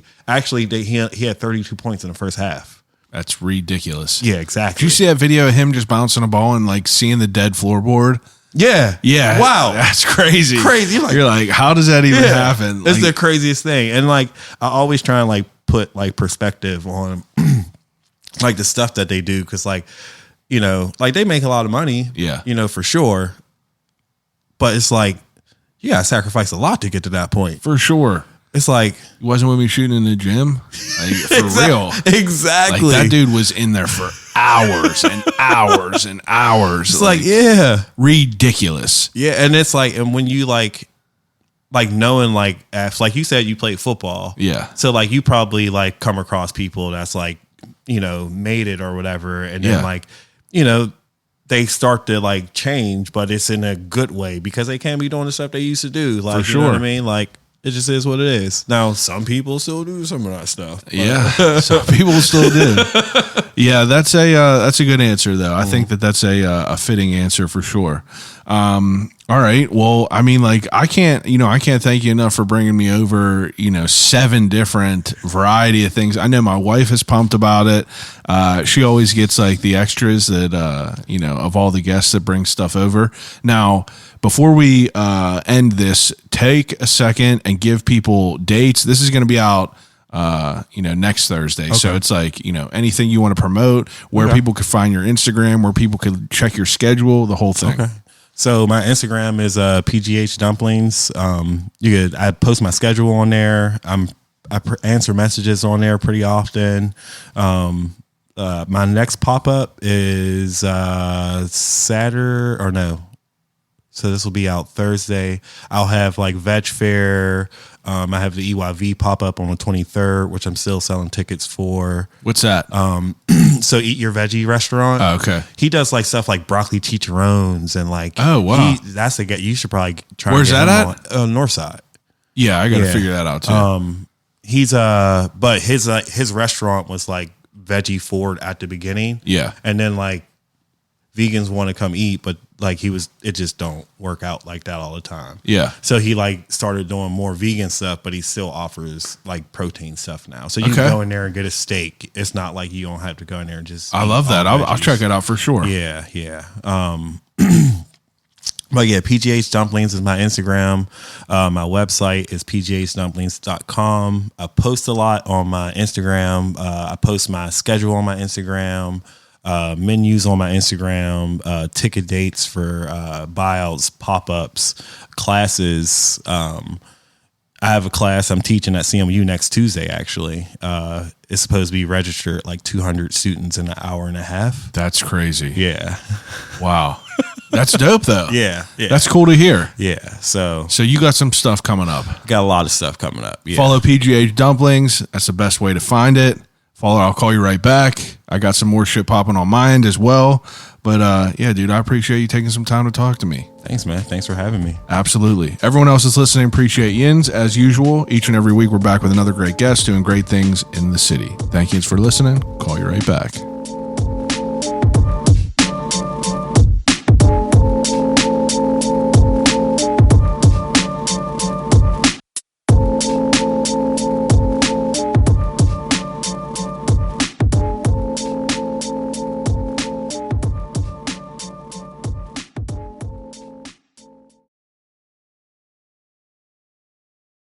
had 32 points in the first half. That's ridiculous. Yeah, exactly. Did you see that video of him just bouncing a ball and like seeing the dead floorboard? Yeah. Yeah. Wow. That's crazy. Crazy. You're like, how does that even happen? It's the craziest thing. And like, I always try and like put like perspective on like the stuff that they do. Cause like, you know, like they make a lot of money, Yeah. you know, for sure. But it's like, you gotta sacrifice a lot to get to that point. For sure. It's like, He wasn't with me shooting in the gym. Like, for real. Exactly. Like that dude was in there for hours and hours and hours. It's like, yeah. Ridiculous. Yeah. And it's like, and when you like knowing like, like you said, you played football. Yeah. So like you probably like come across people that's like, you know, made it or whatever. And then like, you know, they start to like change, but it's in a good way because they can't be doing the stuff they used to do. Like, For you know what I sure. mean? Like, it just is what it is. Now, some people still do some of that stuff. But. Yeah, some people still do. Yeah, that's a good answer though. I think that's a fitting answer for sure. All right. Well, I mean, like I can't thank you enough for bringing me over, 7 different variety of things. I know my wife is pumped about it. She always gets like the extras that, of all the guests that bring stuff over. Now, before we end this, take a second and give people dates. This is going to be out, next Thursday. Okay. So it's like, anything you want to promote, where people could find your Instagram, where people could check your schedule, the whole thing. Okay. So my Instagram is PGH Dumplingz. I post my schedule on there. I answer messages on there pretty often. My next pop-up is Saturday or no. So this will be out Thursday. I'll have like veg fair. I have the EYV pop up on the 23rd, which I'm still selling tickets for. What's that? So Eat Your Veggie restaurant. Oh, okay. He does like stuff like broccoli chicharrones and like. Oh wow, that's a get. You should probably try. Where's that at? North side. Yeah, I got to figure that out too. He's but his restaurant was like veggie forward at the beginning. Yeah, and then like vegans want to come eat, but like it just don't work out like that all the time. Yeah. So he like started doing more vegan stuff, but he still offers like protein stuff now. So you can go in there and get a steak. It's not like you don't have to go in there and just. I love that. I'll check it out for sure. Yeah, yeah. But yeah, PGH Dumplingz is my Instagram. My website is pghdumplings.com. I post a lot on my Instagram. I post my schedule on my Instagram. Menus on my Instagram, ticket dates for buyouts, pop-ups, classes. I have a class I'm teaching at CMU next Tuesday, actually. It's supposed to be registered like 200 students in an hour and a half. That's crazy. Yeah. Wow. That's dope, though. Yeah. That's cool to hear. Yeah. So you got some stuff coming up. Got a lot of stuff coming up. Yeah. Follow PGH Dumplingz. That's the best way to find it. Follow, I'll call you right back. I got some more shit popping on my end as well. But yeah, dude, I appreciate you taking some time to talk to me. Thanks, man. Thanks for having me. Absolutely. Everyone else that's listening, appreciate yins. As usual, each and every week we're back with another great guest doing great things in the city. Thank you for listening. Call you right back.